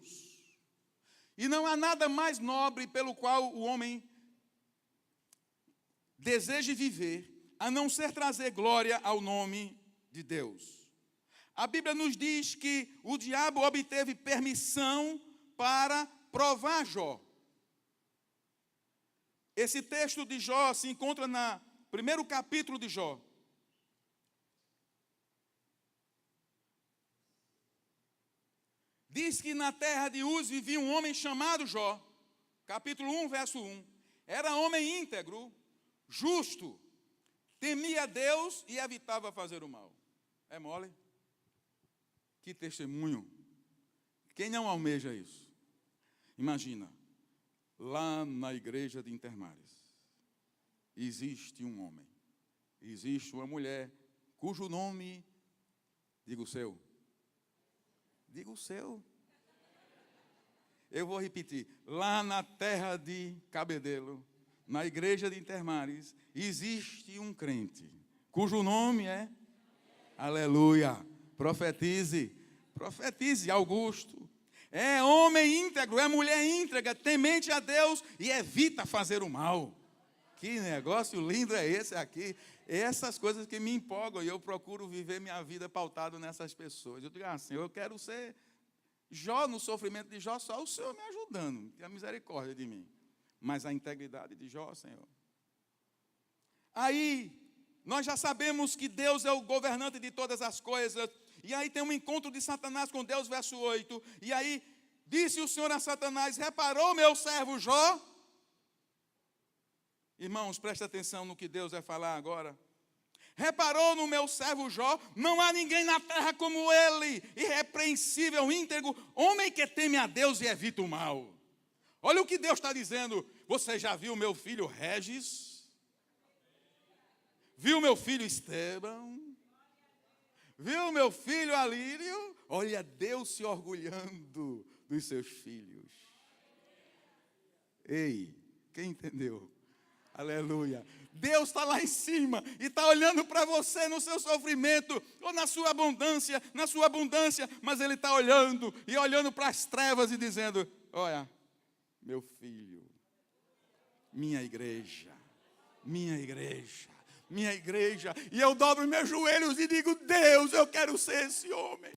E não há nada mais nobre pelo qual o homem deseje viver, a não ser trazer glória ao nome de Deus. A Bíblia nos diz que o diabo obteve permissão para provar Jó. Esse texto de Jó se encontra no primeiro capítulo de Jó. Diz que na terra de Uz vivia um homem chamado Jó. Capítulo 1, verso 1. Era homem íntegro, justo, temia Deus e evitava fazer o mal. É mole? Que testemunho. Quem não almeja isso? Imagina, lá na igreja de Intermares, existe um homem, existe uma mulher, cujo nome, diga o seu. Diga o seu. Eu vou repetir. Lá na terra de Cabedelo, na igreja de Intermares, existe um crente, cujo nome é Aleluia. Profetize, Augusto. É homem íntegro, é mulher íntegra, temente a Deus e evita fazer o mal. Que negócio lindo é esse aqui. Essas coisas que me empolgam e eu procuro viver minha vida pautado nessas pessoas. Eu digo assim, eu quero ser Jó no sofrimento de Jó, só o Senhor me ajudando, que a misericórdia de mim. Mas a integridade de Jó, Senhor. Aí, nós já sabemos que Deus é o governante de todas as coisas. E aí tem um encontro de Satanás com Deus, verso 8. E aí, disse o Senhor a Satanás, reparou meu servo Jó? Irmãos, preste atenção no que Deus vai falar agora. Reparou no meu servo Jó? Não há ninguém na terra como ele, irrepreensível, íntegro, homem que teme a Deus e evita o mal. Olha o que Deus está dizendo. Você já viu meu filho Regis? Viu meu filho Estevão? Viu meu filho Alírio? Olha Deus se orgulhando dos seus filhos. Ei, quem entendeu? Aleluia. Deus está lá em cima e está olhando para você no seu sofrimento ou na sua abundância, mas Ele está olhando e olhando para as trevas e dizendo, olha, meu filho, minha igreja, e eu dobro meus joelhos e digo, Deus, eu quero ser esse homem.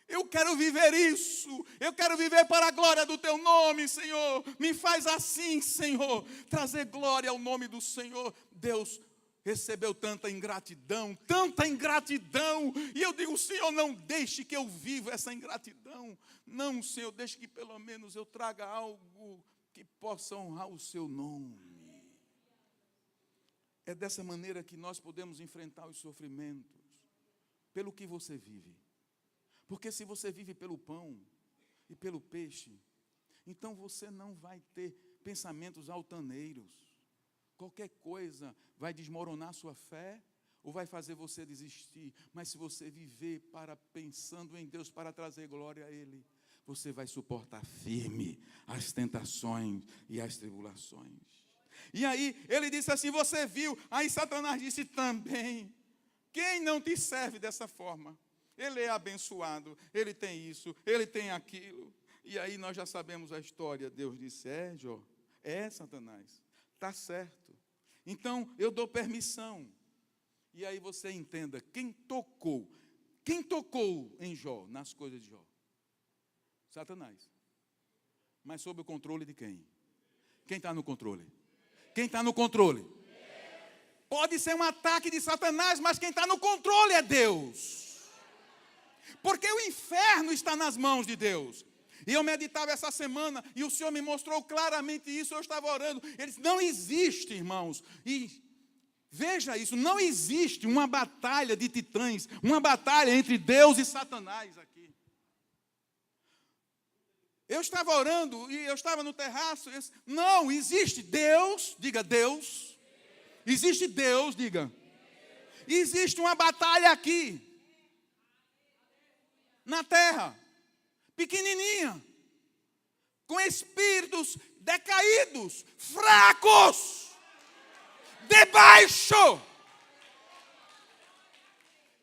Eu quero viver isso. Eu quero viver para a glória do Teu nome, Senhor. Me faz assim, Senhor. Trazer glória ao nome do Senhor. Deus recebeu tanta ingratidão. E eu digo, Senhor, não deixe que eu viva essa ingratidão. Não, Senhor, deixe que pelo menos eu traga algo que possa honrar o Seu nome. É dessa maneira que nós podemos enfrentar os sofrimentos. Pelo que você vive. Porque se você vive pelo pão e pelo peixe, então você não vai ter pensamentos altaneiros. Qualquer coisa vai desmoronar sua fé ou vai fazer você desistir. Mas se você viver pensando em Deus para trazer glória a Ele, você vai suportar firme as tentações e as tribulações. E aí ele disse assim, você viu? Aí Satanás disse também, quem não te serve dessa forma? Ele é abençoado, ele tem isso, ele tem aquilo. E aí nós já sabemos a história. Deus disse, Jó, Satanás, está certo. Então eu dou permissão. E aí você entenda, quem tocou em Jó, nas coisas de Jó? Satanás. Mas sob o controle de quem? Quem está no controle? Quem está no controle? Pode ser um ataque de Satanás, mas quem está no controle é Deus. Porque o inferno está nas mãos de Deus. E eu meditava essa semana, e o Senhor me mostrou claramente isso, eu estava orando. Ele disse, não existe, irmãos, e veja isso, não existe uma batalha de titãs, uma batalha entre Deus e Satanás aqui. Eu estava orando e eu estava no terraço. Não, existe Deus, diga Deus. Existe Deus, diga. Existe uma batalha aqui, na terra, pequenininha, com espíritos decaídos, fracos, debaixo.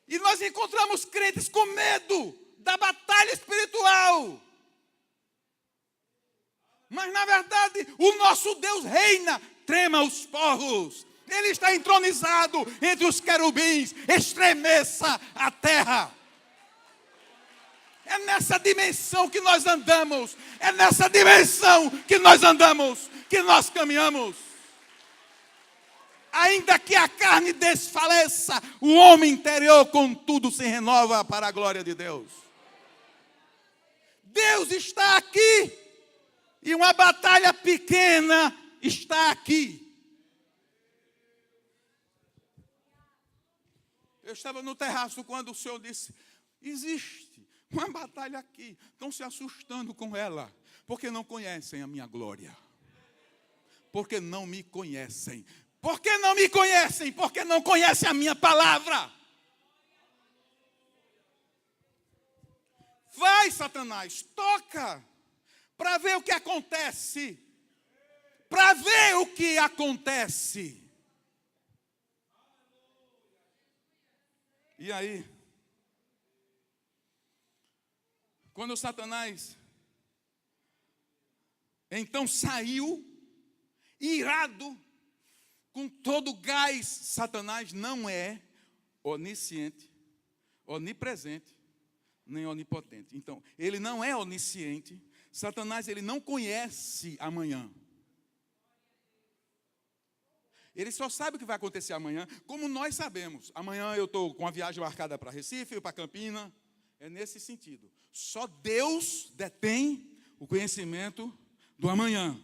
E nós encontramos crentes com medo da batalha espiritual. Mas, na verdade, o nosso Deus reina, trema os povos. Ele está entronizado entre os querubins, estremeça a terra. É nessa dimensão que nós andamos. É nessa dimensão que nós andamos, que nós caminhamos. Ainda que a carne desfaleça, o homem interior, contudo, se renova para a glória de Deus. Deus está aqui. E uma batalha pequena está aqui. Eu estava no terraço quando o Senhor disse, existe uma batalha aqui. Estão se assustando com ela, porque não conhecem a minha glória. Porque não me conhecem. Porque não me conhecem? Porque não conhecem a minha palavra. Vai, Satanás, toca. Para ver o que acontece. Para ver o que acontece. E aí, quando Satanás então saiu, irado, com todo o gás, Satanás não é onisciente, onipresente, nem onipotente. Então, ele não é onisciente. Satanás, ele não conhece amanhã. Ele só sabe o que vai acontecer amanhã, como nós sabemos. Amanhã eu estou com a viagem marcada para Recife, para Campina. É nesse sentido. Só Deus detém o conhecimento do amanhã.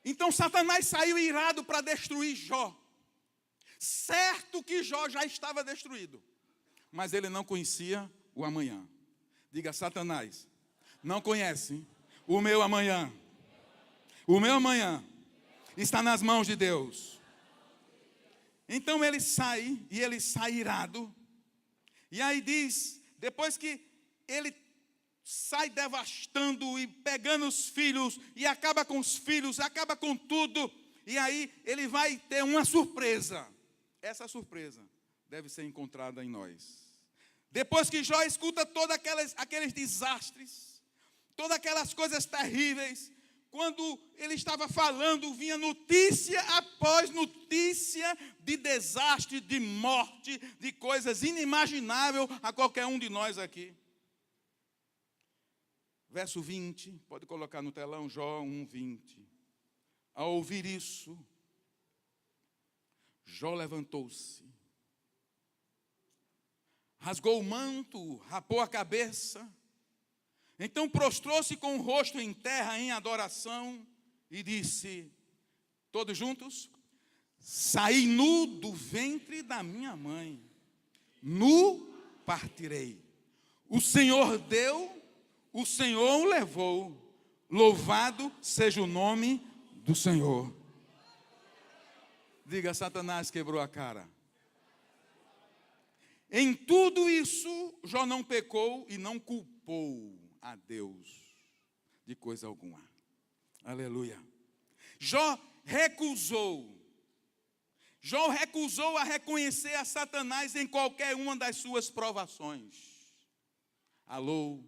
Então Satanás saiu irado para destruir Jó. Certo que Jó já estava destruído. Mas ele não conhecia o amanhã. Diga, Satanás, não conhece o meu amanhã. O meu amanhã está nas mãos de Deus. Então ele sai, e ele sai irado. E aí diz, depois que ele sai devastando e pegando os filhos, e acaba com os filhos, acaba com tudo, e aí ele vai ter uma surpresa. Essa surpresa deve ser encontrada em nós. Depois que Jó escuta todos aqueles desastres, todas aquelas coisas terríveis, quando ele estava falando, vinha notícia após notícia de desastre, de morte, de coisas inimagináveis a qualquer um de nós aqui. Verso 20, pode colocar no telão, Jó 1:20. Ao ouvir isso, Jó levantou-se, rasgou o manto, rapou a cabeça, então prostrou-se com o rosto em terra em adoração e disse, todos juntos, saí nu do ventre da minha mãe, nu partirei. O Senhor deu, o Senhor o levou, louvado seja o nome do Senhor. Diga, Satanás quebrou a cara. Em tudo isso, Jó não pecou e não culpou a Deus de coisa alguma. Aleluia. Jó recusou a reconhecer a Satanás em qualquer uma das suas provações. Alô?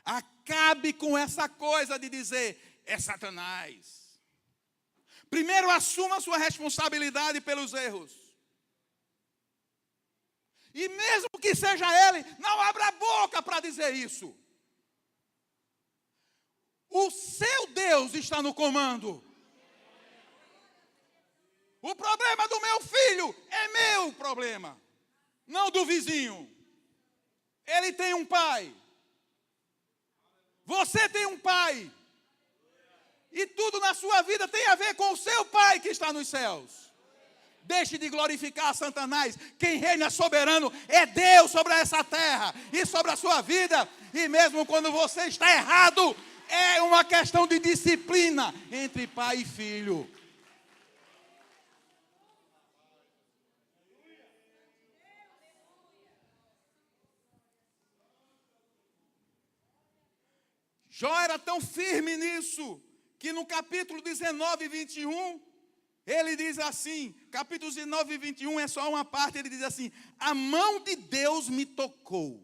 Acabe com essa coisa de dizer, é Satanás. Primeiro assuma a sua responsabilidade pelos erros. E mesmo que seja ele, não abra a boca para dizer isso. O seu Deus está no comando. O problema do meu filho é meu problema, não do vizinho. Ele tem um pai. Você tem um pai. E tudo na sua vida tem a ver com o seu pai que está nos céus. Deixe de glorificar Satanás. Quem reina soberano é Deus sobre essa terra e sobre a sua vida. E mesmo quando você está errado, é uma questão de disciplina entre pai e filho. Jó era tão firme nisso, que no capítulo 19 e 21, ele diz assim, capítulo 19 e 21 é só uma parte, ele diz assim, a mão de Deus me tocou.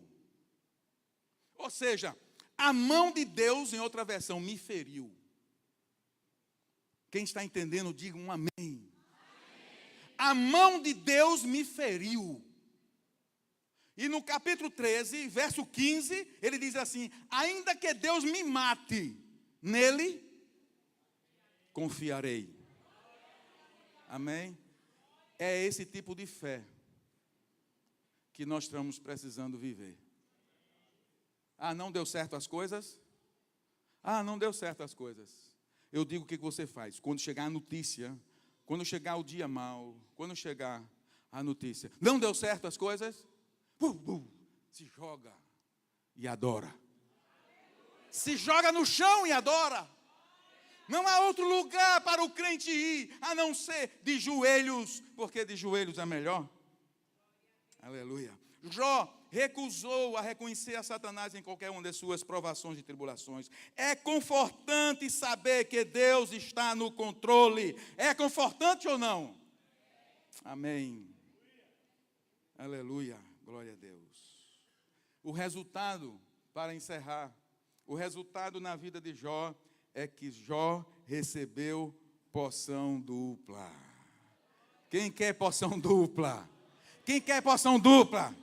Ou seja, a mão de Deus, em outra versão, me feriu. Quem está entendendo, diga um amém. Amém. A mão de Deus me feriu. E no capítulo 13, verso 15, ele diz assim, ainda que Deus me mate, nele confiarei. Amém? É esse tipo de fé que nós estamos precisando viver. Ah, não deu certo as coisas? Ah, não deu certo as coisas. Eu digo o que você faz. Quando chegar a notícia, quando chegar o dia mau, quando chegar a notícia, não deu certo as coisas? Se joga e adora. Se joga no chão e adora. Não há outro lugar para o crente ir, a não ser de joelhos, porque de joelhos é melhor. Aleluia. Jó recusou a reconhecer a Satanás em qualquer uma de suas provações e tribulações. É confortante saber que Deus está no controle. É confortante ou não? Amém. Aleluia. Glória a Deus. O resultado, para encerrar, o resultado na vida de Jó é que Jó recebeu porção dupla. Quem quer porção dupla? Quem quer porção dupla?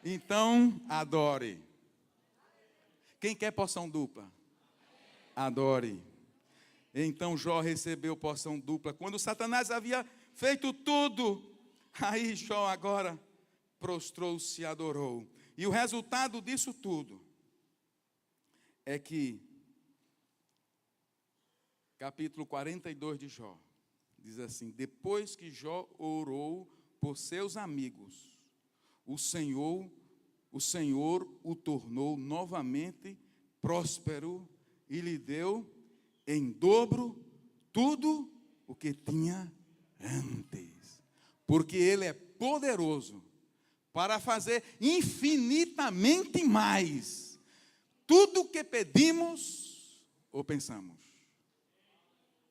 Então, adore. Quem quer porção dupla? Adore. Então Jó recebeu porção dupla. Quando Satanás havia feito tudo, aí Jó agora prostrou-se e adorou. E o resultado disso tudo é que, capítulo 42 de Jó, diz assim, depois que Jó orou por seus amigos, o Senhor o tornou novamente próspero e lhe deu em dobro tudo o que tinha antes. Porque Ele é poderoso para fazer infinitamente mais tudo o que pedimos ou pensamos.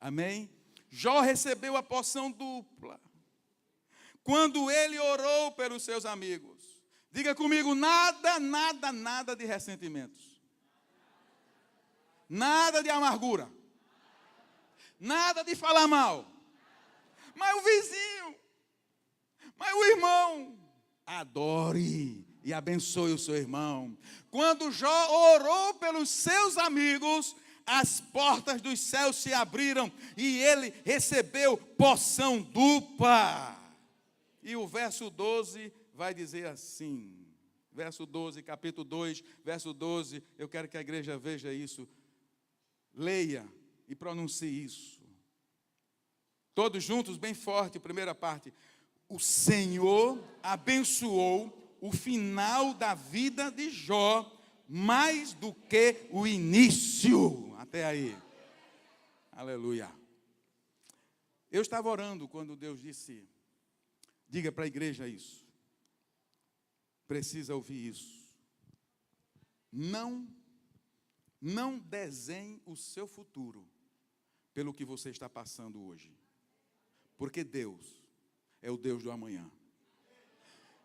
Amém? Jó recebeu a porção dupla quando ele orou pelos seus amigos. Diga comigo, nada de ressentimentos. Nada de amargura. Nada de falar mal. Mas o vizinho, mas o irmão, adore e abençoe o seu irmão. Quando Jó orou pelos seus amigos, as portas dos céus se abriram e ele recebeu porção dupla. E o verso 12 vai dizer assim, verso 12, capítulo 2, verso 12, eu quero que a igreja veja isso, leia e pronuncie isso. Todos juntos, bem forte, primeira parte. O Senhor abençoou o final da vida de Jó, mais do que o início. Até aí. Aleluia. Eu estava orando quando Deus disse, Diga para a igreja isso. Precisa ouvir isso. Não desenhe o seu futuro pelo que você está passando hoje. Porque Deus é o Deus do amanhã.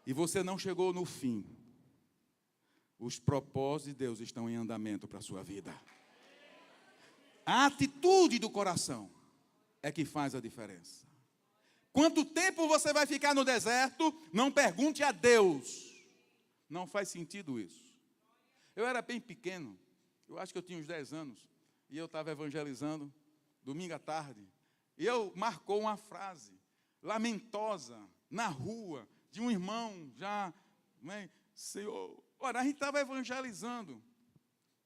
E você não chegou no fim. Os propósitos de Deus estão em andamento para a sua vida. A atitude do coração é que faz a diferença. Quanto tempo você vai ficar no deserto? Não pergunte a Deus. Não faz sentido isso. Eu era bem pequeno, eu acho que eu tinha uns 10 anos, e eu estava evangelizando, domingo à tarde, e eu marcou uma frase lamentosa na rua, de um irmão já, né, Senhor, ora, a gente estava evangelizando,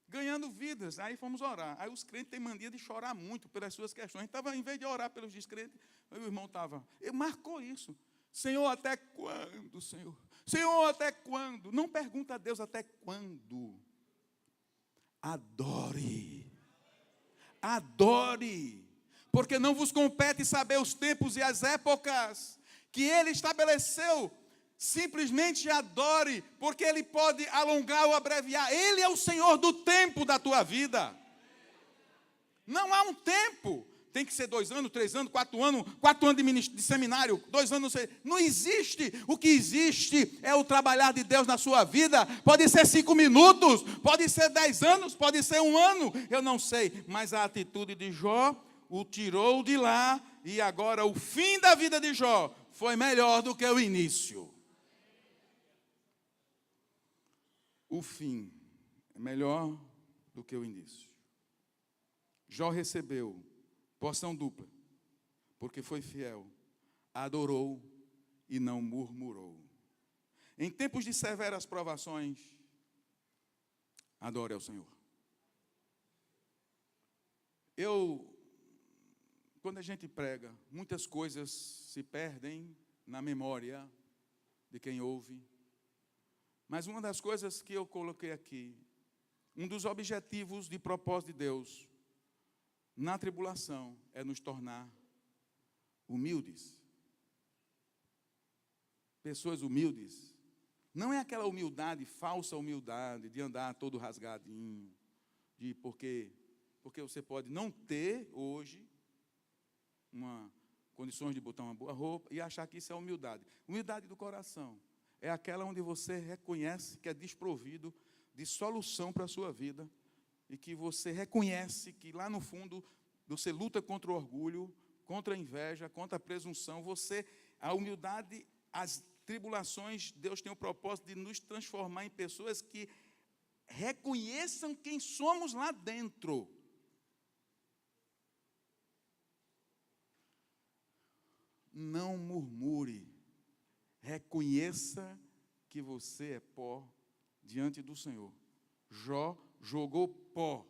ganhando vidas, aí fomos orar. Aí os crentes têm mania de chorar muito pelas suas questões. A gente estava, em vez de orar pelos descrentes, aí o irmão estava, ele marcou isso. Senhor, até quando, Senhor? Senhor, até quando? Não pergunta a Deus até quando. Adore. Adore. Porque não vos compete saber os tempos e as épocas que Ele estabeleceu. Simplesmente adore, porque Ele pode alongar ou abreviar. Ele é o Senhor do tempo da tua vida. Não há um tempo. Tem que ser 2 anos, 3 anos, 4 anos, 4 anos de seminário, 2 anos, não existe. O que existe é o trabalhar de Deus na sua vida. Pode ser 5 minutos, pode ser 10 anos, pode ser 1 ano, eu não sei. Mas a atitude de Jó o tirou de lá, e agora o fim da vida de Jó foi melhor do que o início. O fim é melhor do que o início. Jó recebeu porção dupla, porque foi fiel, adorou e não murmurou. Em tempos de severas provações, adore ao Senhor. Quando a gente prega, muitas coisas se perdem na memória de quem ouve. Mas uma das coisas que eu coloquei aqui, um dos objetivos de propósito de Deus na tribulação é nos tornar humildes. Pessoas humildes. Não é aquela humildade, falsa humildade, de andar todo rasgadinho, porque você pode não ter hoje condições de botar uma boa roupa e achar que isso é humildade. Humildade do coração é aquela onde você reconhece que é desprovido de solução para a sua vida, e que você reconhece que lá no fundo você luta contra o orgulho, contra a inveja, contra a presunção. A humildade, as tribulações, Deus tem o propósito de nos transformar em pessoas que reconheçam quem somos lá dentro. Não murmure, reconheça que você é pó diante do Senhor. Jó jogou pó,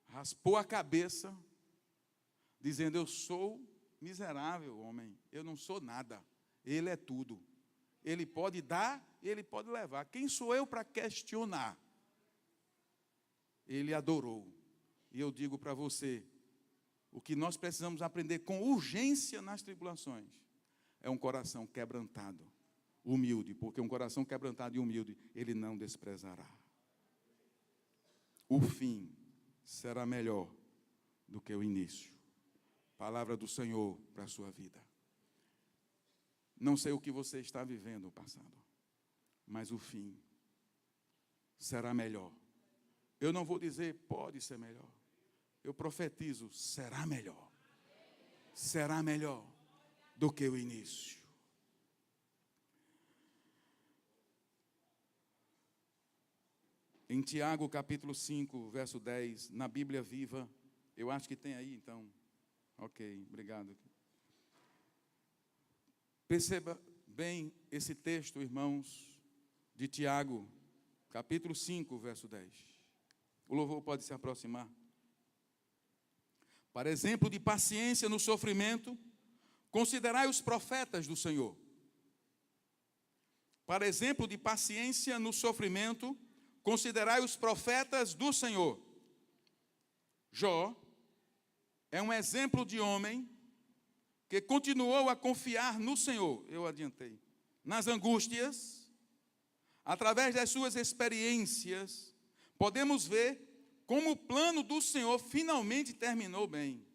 raspou a cabeça, dizendo: eu sou miserável, homem, eu não sou nada, Ele é tudo. Ele pode dar, Ele pode levar. Quem sou eu para questionar? Ele adorou. E eu digo para você, o que nós precisamos aprender com urgência nas tribulações é um coração quebrantado, humilde, porque um coração quebrantado e humilde, Ele não desprezará. O fim será melhor do que o início. Palavra do Senhor para a sua vida. Não sei o que você está vivendo no passado, mas o fim será melhor. Eu não vou dizer pode ser melhor. Eu profetizo, será melhor. Será melhor do que o início. Em Tiago, capítulo 5, verso 10, na Bíblia Viva, eu acho que tem aí, então. Ok, obrigado. Perceba bem esse texto, irmãos, de Tiago, capítulo 5, verso 10. O louvor pode se aproximar. Para exemplo de paciência no sofrimento, considerai os profetas do Senhor. Para exemplo de paciência no sofrimento, considerai os profetas do Senhor. Jó é um exemplo de homem que continuou a confiar no Senhor, eu adiantei, nas angústias, através das suas experiências, podemos ver como o plano do Senhor finalmente terminou bem,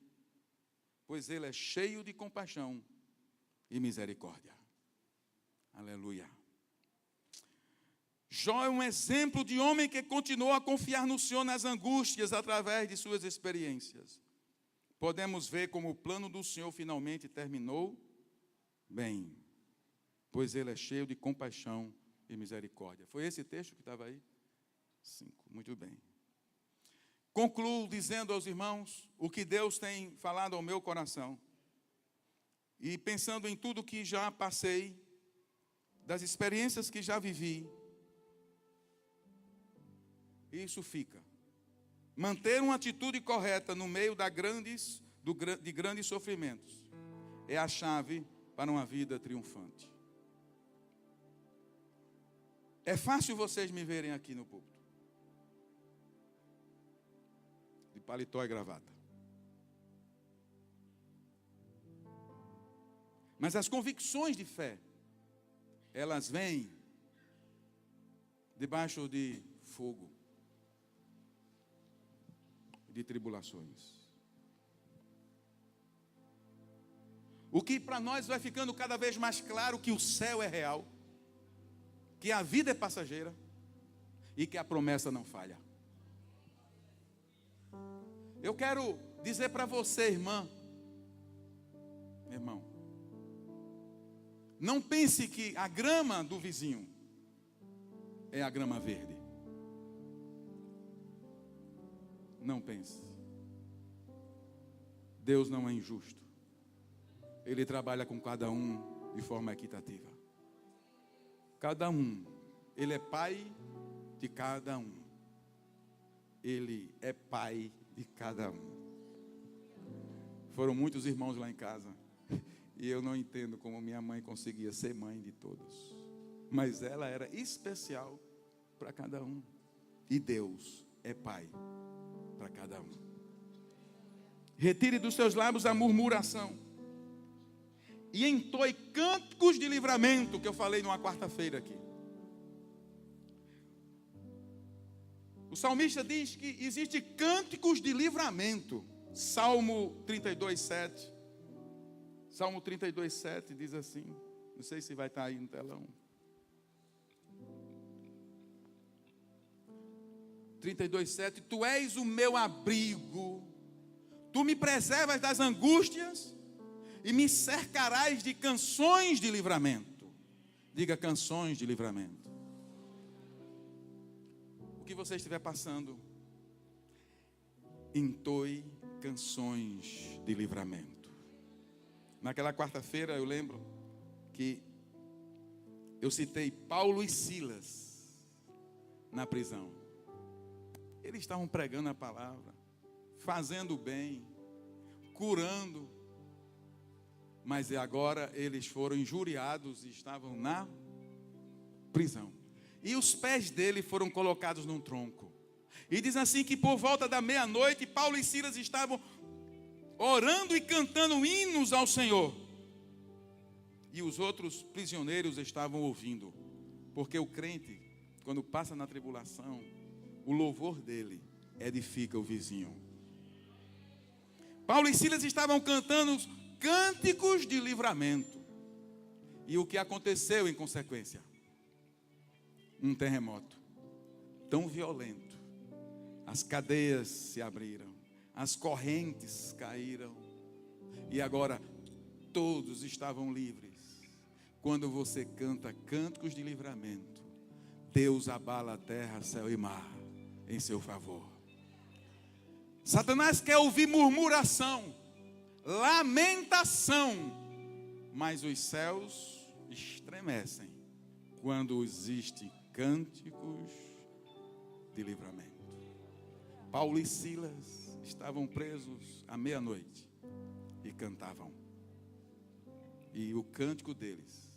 pois Ele é cheio de compaixão e misericórdia. Aleluia. Jó é um exemplo de homem que continuou a confiar no Senhor nas angústias através de suas experiências. Podemos ver como o plano do Senhor finalmente terminou bem, pois Ele é cheio de compaixão e misericórdia. Foi esse texto que estava aí? 5, muito bem. Concluo dizendo aos irmãos o que Deus tem falado ao meu coração. E pensando em tudo que já passei, das experiências que já vivi, isso fica. Manter uma atitude correta no meio de grandes sofrimentos é a chave para uma vida triunfante. É fácil vocês me verem aqui no púlpito, de paletó e gravata. Mas as convicções de fé, elas vêm debaixo de fogo, de tribulações. O que para nós vai ficando cada vez mais claro que o céu é real, que a vida é passageira e que a promessa não falha. Eu quero dizer para você, irmã, irmão, não pense que a grama do vizinho é a grama verde. Não pense. Deus não é injusto. Ele trabalha com cada um de forma equitativa. Cada um. Ele é pai de cada um. Ele é pai de cada um. Foram muitos irmãos lá em casa. E eu não entendo como minha mãe conseguia ser mãe de todos. Mas ela era especial para cada um. E Deus é pai para cada um. Retire dos seus lábios a murmuração. E entoe cânticos de livramento, que eu falei numa quarta-feira aqui. O salmista diz que existe cânticos de livramento. Salmo 32:7. Salmo 32:7 diz assim. Não sei se vai estar aí no telão. 32:7. Tu és o meu abrigo. Tu me preservas das angústias e me cercarás de canções de livramento. Diga canções de livramento. O que você estiver passando, entoe canções de livramento. Naquela quarta-feira eu lembro que eu citei Paulo e Silas na prisão. Eles estavam pregando a palavra, fazendo o bem, curando. Mas agora eles foram injuriados e estavam na prisão. E os pés dele foram colocados num tronco. E diz assim que por volta da meia-noite, Paulo e Silas estavam orando e cantando hinos ao Senhor. E os outros prisioneiros estavam ouvindo. Porque o crente, quando passa na tribulação, o louvor dele edifica o vizinho. Paulo e Silas estavam cantando cânticos de livramento. E o que aconteceu em consequência? Um terremoto tão violento. As cadeias se abriram, as correntes caíram. E agora todos estavam livres. Quando você canta cânticos de livramento, Deus abala a terra, céu e mar em seu favor. Satanás quer ouvir murmuração, lamentação, mas os céus estremecem quando existem cânticos de livramento. Paulo e Silas estavam presos à meia-noite e cantavam. E o cântico deles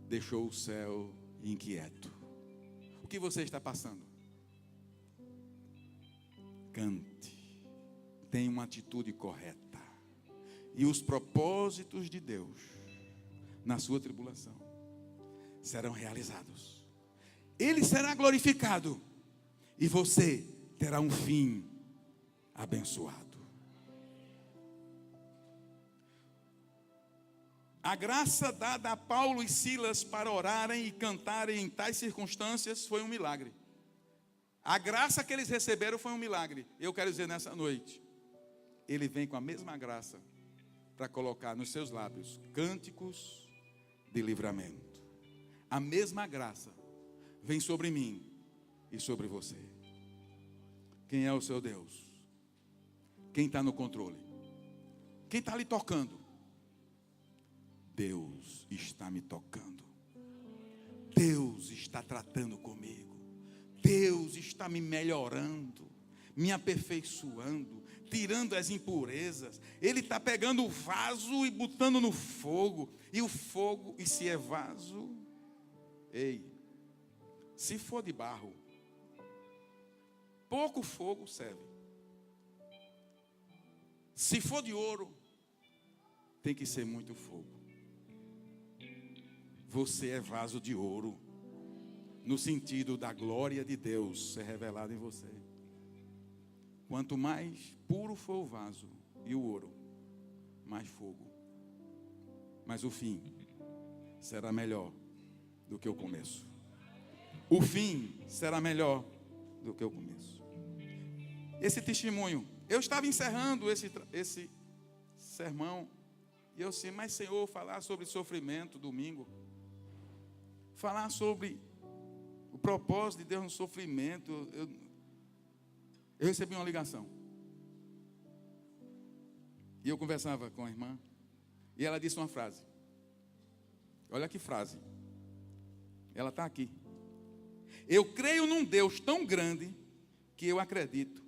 deixou o céu inquieto. O que você está passando? Cante. Tenha uma atitude correta. E os propósitos de Deus na sua tribulação serão realizados. Ele será glorificado e você terá um fim abençoado. A graça dada a Paulo e Silas para orarem e cantarem em tais circunstâncias foi um milagre. A graça que eles receberam foi um milagre. Eu quero dizer nessa noite, Ele vem com a mesma graça para colocar nos seus lábios cânticos de livramento. A mesma graça vem sobre mim e sobre você. Quem é o seu Deus? Quem está no controle? Quem está lhe tocando? Deus está me tocando. Deus está tratando comigo. Deus está me melhorando, me aperfeiçoando, tirando as impurezas. Ele está pegando o vaso e botando no fogo. E o fogo, e se é vaso, se for de barro, pouco fogo serve. Se for de ouro, tem que ser muito fogo. Você é vaso de ouro, no sentido da glória de Deus ser revelada em você. Quanto mais puro for o vaso e o ouro, mais fogo. Mas o fim será melhor do que o começo. O fim será melhor do que o começo. Esse testemunho, eu estava encerrando esse sermão, e eu disse, mas Senhor, falar sobre sofrimento domingo, falar sobre o propósito de Deus no sofrimento. Eu recebi uma ligação. E eu conversava com a irmã. E ela disse uma frase. Olha que frase. Ela está aqui. Eu creio num Deus tão grande que eu acredito,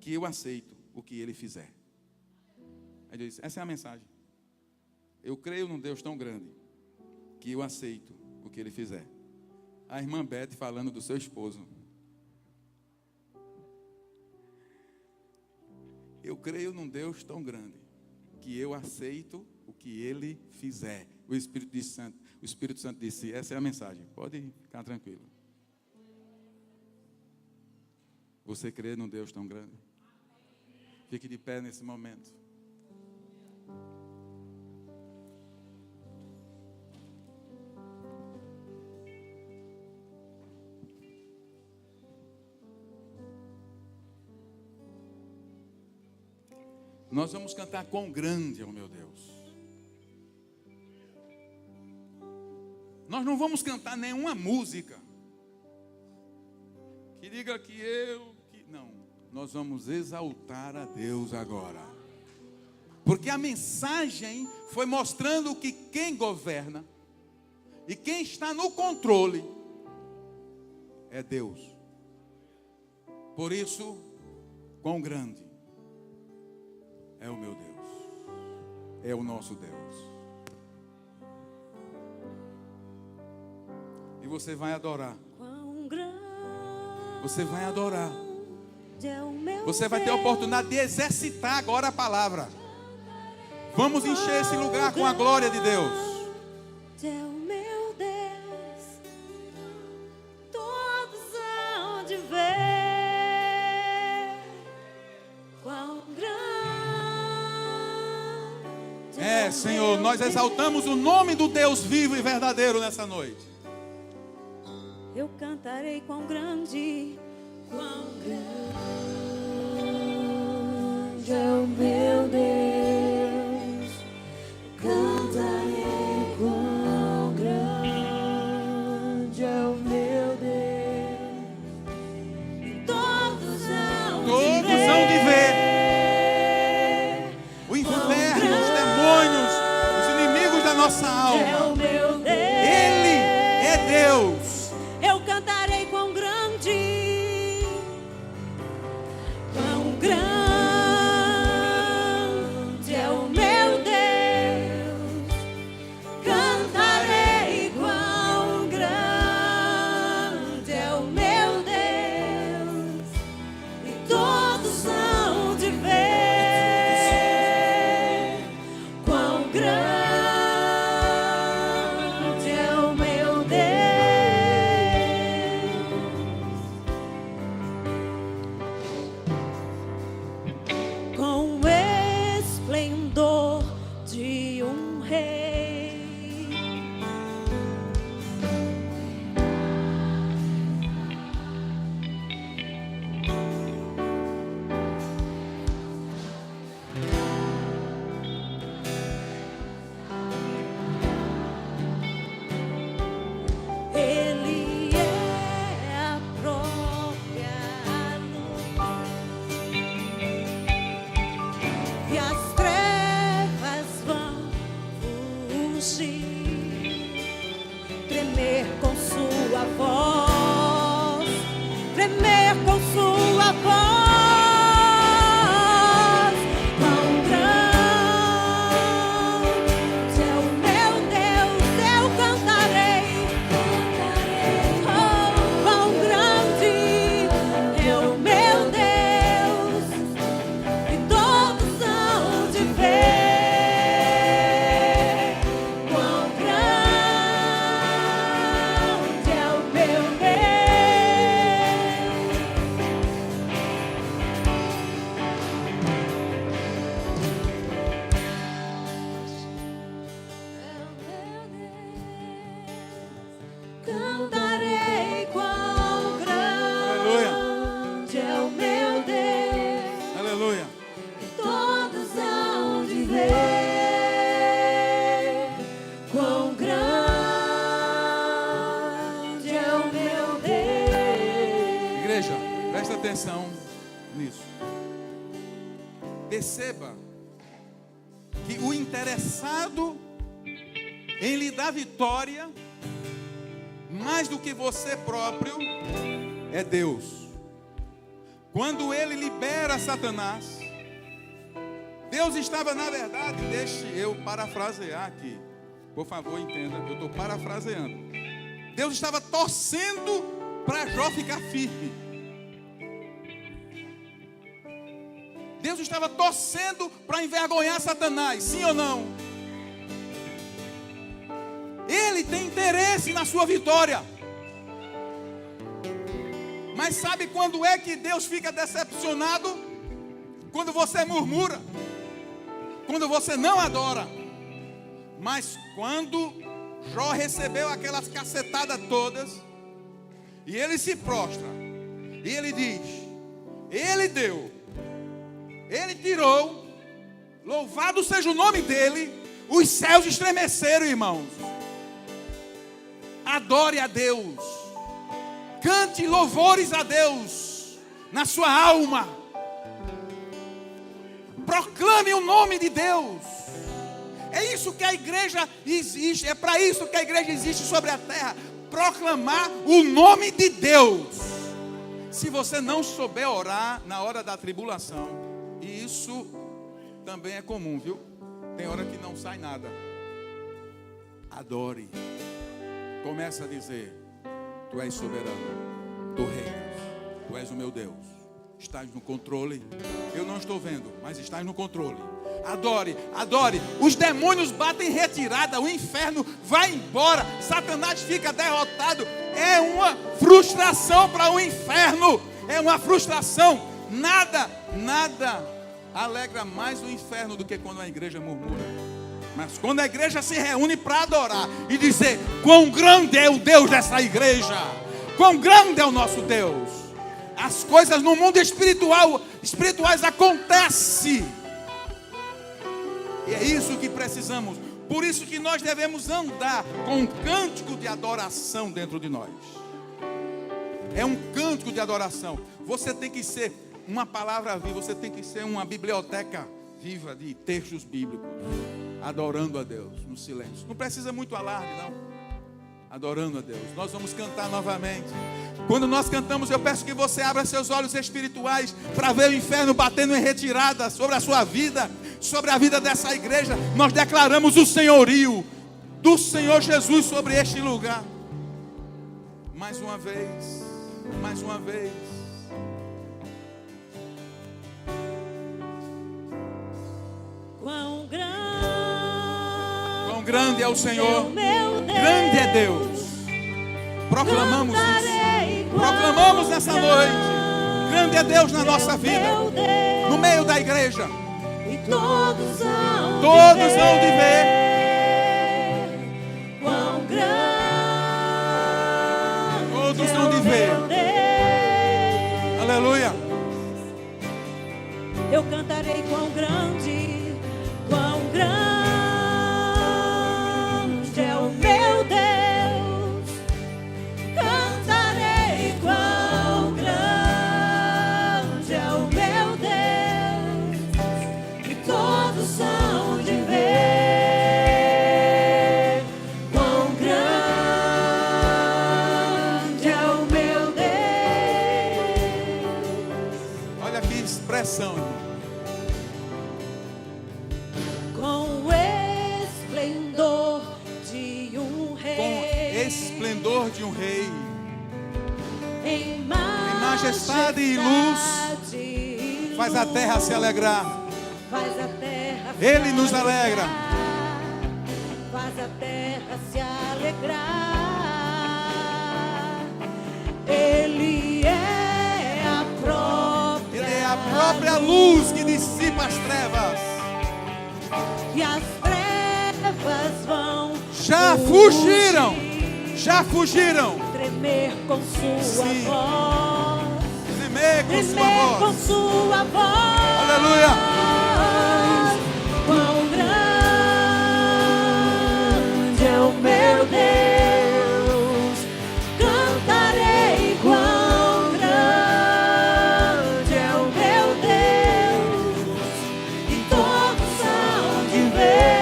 que eu aceito o que Ele fizer. Aí eu disse, essa é a mensagem. Eu creio num Deus tão grande que eu aceito o que Ele fizer. A irmã Beth falando do seu esposo. Eu creio num Deus tão grande que eu aceito o que Ele fizer. O Espírito Santo disse, essa é a mensagem. Pode ficar tranquilo. Você crê num Deus tão grande? Fique de pé nesse momento. Nós vamos cantar quão grande é o meu Deus. Nós não vamos cantar nenhuma música que diga não. Nós vamos exaltar a Deus agora. Porque a mensagem foi mostrando que quem governa e quem está no controle é Deus. Por isso, quão grande é o meu Deus, é o nosso Deus. E você vai adorar. Você vai adorar. Você vai ter a oportunidade de exercitar agora a palavra. Vamos encher esse lugar com a glória de Deus. Senhor, nós exaltamos o nome do Deus vivo e verdadeiro nessa noite. Eu cantarei quão grande é o meu Deus. Cantarei quão grande é o meu Deus. Todos hão de ver o inferno, os demônios, os inimigos da nossa alma. É o meu Deus. Ele é Deus. Eu cantarei quão grande é o meu Deus. tremer com sua voz, tremer com sua voz. Quão grande é o meu Deus, eu cantarei. Oh, quão grande é o meu Deus, e todos hão de ver. Quão grande é o meu Cantarei quão grande é o meu Deus, Aleluia. todos hão de ver. Quão grande é o meu Deus. Igreja, presta atenção nisso. Perceba que o interessado em lhe dar vitória, mais do que você próprio, é Deus. Quando ele libera Satanás, Deus estava, na verdade, deixe eu parafrasear aqui. Por favor, entenda, eu estou parafraseando. Deus estava torcendo para Jó ficar firme. Deus estava torcendo para envergonhar Satanás, sim ou não? Ele tem interesse na sua vitória. Mas sabe quando é que Deus fica decepcionado? Quando você murmura, quando você não adora. Mas quando Jó recebeu aquelas cacetadas todas, e ele se prostra, e ele diz: ele deu, ele tirou, louvado seja o nome dele. Os céus estremeceram, irmãos. Adore a Deus, cante louvores a Deus na sua alma, proclame o nome de Deus. É isso que a igreja existe, é para isso que a igreja existe sobre a terra, proclamar o nome de Deus. Se você não souber orar na hora da tribulação, e isso também é comum, viu? Tem hora que não sai nada. Adore. Começa a dizer: tu és soberano, tu reinas, tu és o meu Deus, estás no controle. Eu não estou vendo, mas estás no controle. Adore, adore. Os demônios batem retirada, o inferno vai embora, Satanás fica derrotado. É uma frustração para o inferno, é uma frustração. Nada alegra mais o inferno do que quando a igreja murmura. Mas quando a igreja se reúne para adorar e dizer: quão grande é o Deus dessa igreja, quão grande é o nosso Deus, as coisas no mundo espirituais acontecem. E é isso que precisamos. Por isso que nós devemos andar com um cântico de adoração dentro de nós. É um cântico de adoração. Você tem que ser uma palavra viva, você tem que ser uma biblioteca viva de textos bíblicos, adorando a Deus no silêncio. Não precisa muito alarde, não. Adorando a Deus. Nós vamos cantar novamente. Quando nós cantamos, eu peço que você abra seus olhos espirituais para ver o inferno batendo em retirada sobre a sua vida, sobre a vida dessa igreja. Nós declaramos o senhorio do Senhor Jesus sobre este lugar. Mais uma vez, mais uma vez. Quão grande é o Senhor, grande é Deus. Proclamamos isso, proclamamos nessa noite. Grande é Deus na nossa vida, no meio da igreja. E todos hão de ver. Quão grande, todos hão de ver. Aleluia. Eu cantarei quão grande, quão grande é o meu Deus. Cantarei quão grande é o meu Deus. E todos hão de ver quão grande expressão, irmão. Com o esplendor de um rei. Com esplendor de um rei. Em majestade e luz, faz a terra se alegrar. Faz a terra se Ele nos alegra. Faz a terra se alegrar. Ele é a própria. Ele é a própria luz que dissipa as trevas. E as trevas vão Já fugiram. Tremer com sua Sim. voz. Tremer com sua Tremer com voz. sua voz. Aleluia. Quão grande é o meu Deus. Cantarei quão grande é o meu Deus. E todos hão de ver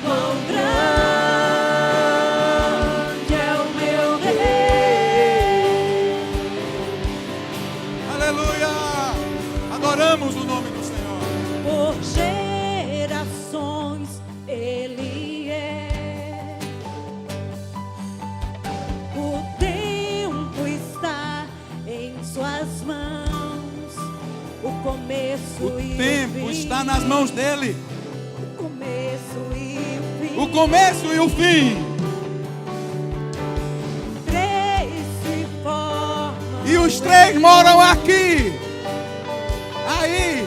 quão grande é o meu Deus. Aleluia. Adoramos o nome do Senhor. Por gerações Ele é. O tempo está em suas mãos. O começo O e tempo o fim. está nas mãos dele. O começo e o fim. O começo e o fim. Três se formam. E os três moram aqui. Aí.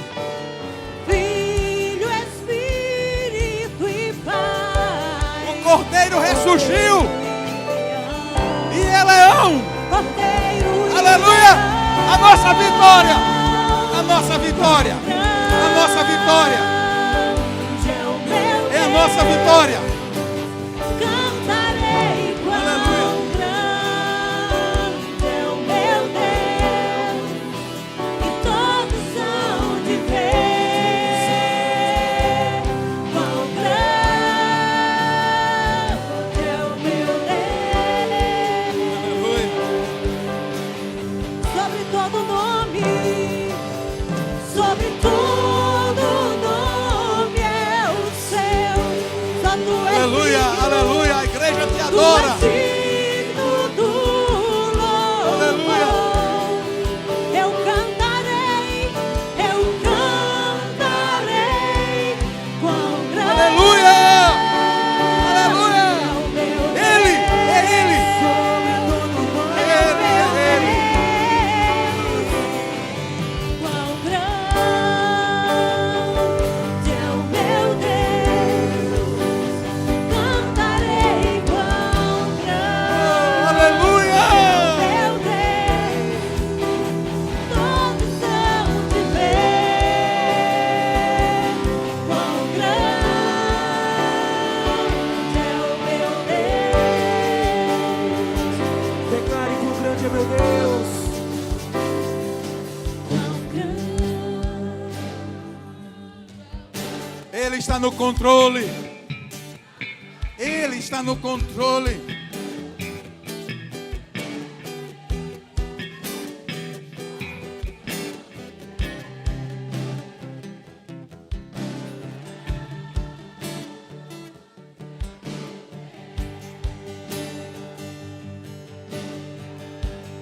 Filho, Espírito e Pai. O Cordeiro ressurgiu. Leão. E é leão. Cordeiro e Aleluia. Leão. A nossa vitória. A nossa vitória. A nossa vitória. É a nossa vitória. Cantarei quão grande é o meu Deus. E todos hão de ver quão grande é o meu Deus. Aleluia. Sobre todo nome, sobre todo nome é o seu. Só tu és Aleluia. digno, Aleluia. A igreja te tu adora. és digno do louvor. Aleluia. Eu cantarei quão grande Aleluia. é Aleluia. o meu Ele, é Ele. Quão grande é o meu Deus. Cantarei quão grande Aleluia. é o meu Deus. Todos hão de ver quão grande é o meu Deus. Declare que o grande é meu Deus. Ele está no controle. Ele está no controle.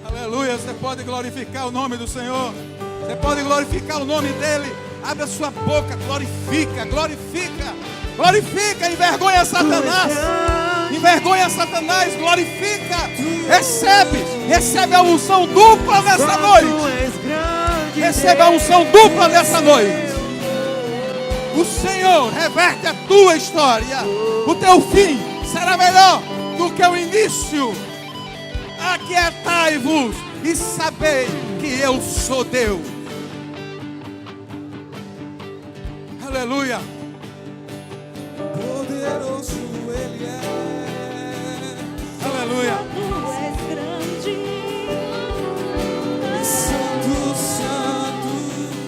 Aleluia. Você pode glorificar o nome do Senhor. Você pode glorificar o nome dele. Abre a sua boca, glorifica, glorifica, glorifica, envergonha Satanás, envergonha Satanás, glorifica, recebe a unção dupla nessa noite, recebe a unção dupla nessa noite. O Senhor reverte a tua história, o teu fim será melhor do que o início. Aquietai-vos e sabei que eu sou Deus. Aleluia. Poderoso Ele é. Aleluia. Tu és grande, Santo, Santo.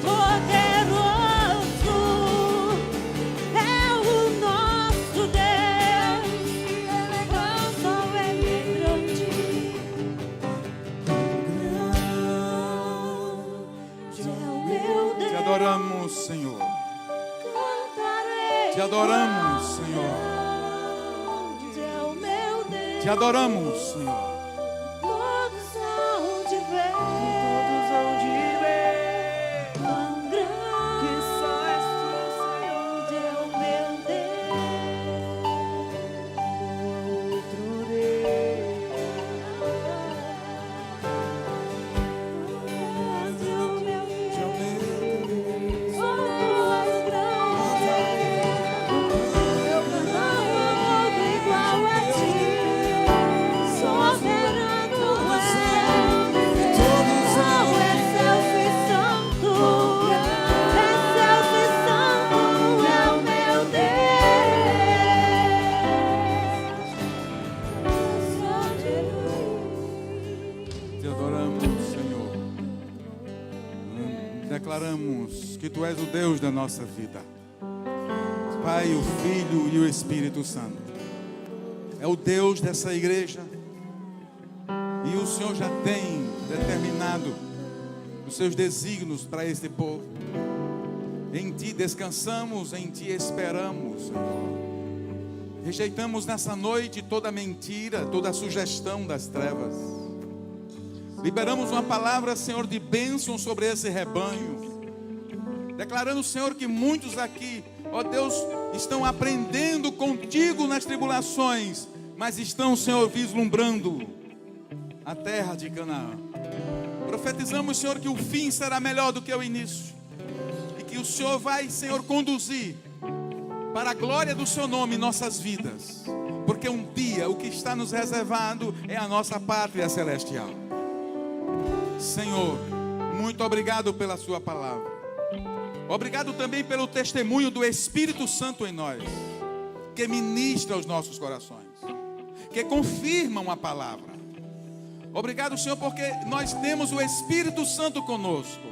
poderoso é o nosso Deus. Só Ele é grande. adoramos, Senhor. grande é o meu Deus. Te adoramos, Senhor. Todos hão de ver Todos hão de ver quão grande que só és tu, Senhor. é o meu Deus. Outro Deus. Grande é o meu Deus. De Deus. Oh, és grande. Não há outro igual a ti. Soberano és. Todos hão Oh, és Selfie Santo. És Selfie Santo. É o meu Deus. Te adoramos, Senhor. Declaramos que Tu és o Deus da nossa vida. Pai, o Filho e o Espírito Santo. É o Deus dessa igreja. E o Senhor já tem determinado os seus desígnios para esse povo. Em Ti descansamos, em Ti esperamos, Senhor. Rejeitamos nessa noite toda mentira, toda sugestão das trevas. Liberamos uma palavra, Senhor, de bênção sobre esse rebanho. Declarando, Senhor, que muitos aqui, ó Deus, estão aprendendo contigo nas tribulações, mas estão, Senhor, vislumbrando a terra de Canaã. Profetizamos, Senhor, que o fim será melhor do que o início. E que o Senhor vai, Senhor, conduzir para a glória do Seu nome nossas vidas. Porque um dia o que está nos reservado é a nossa pátria celestial. Senhor, muito obrigado pela Sua palavra. Obrigado também pelo testemunho do Espírito Santo em nós, que ministra aos nossos corações, que confirmam a palavra. Obrigado, Senhor, porque nós temos o Espírito Santo conosco,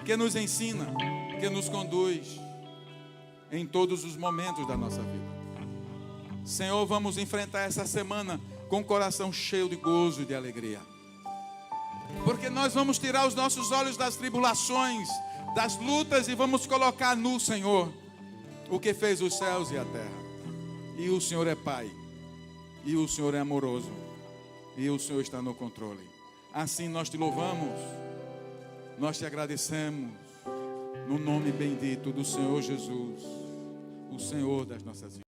que nos ensina, que nos conduz em todos os momentos da nossa vida. Senhor, vamos enfrentar essa semana com o coração cheio de gozo e de alegria. Porque nós vamos tirar os nossos olhos das tribulações, das lutas e vamos colocar no Senhor o que fez os céus e a terra. E o Senhor é Pai, e o Senhor é amoroso, e o Senhor está no controle. Assim nós te louvamos, nós te agradecemos, no nome bendito do Senhor Jesus, o Senhor das nossas vidas.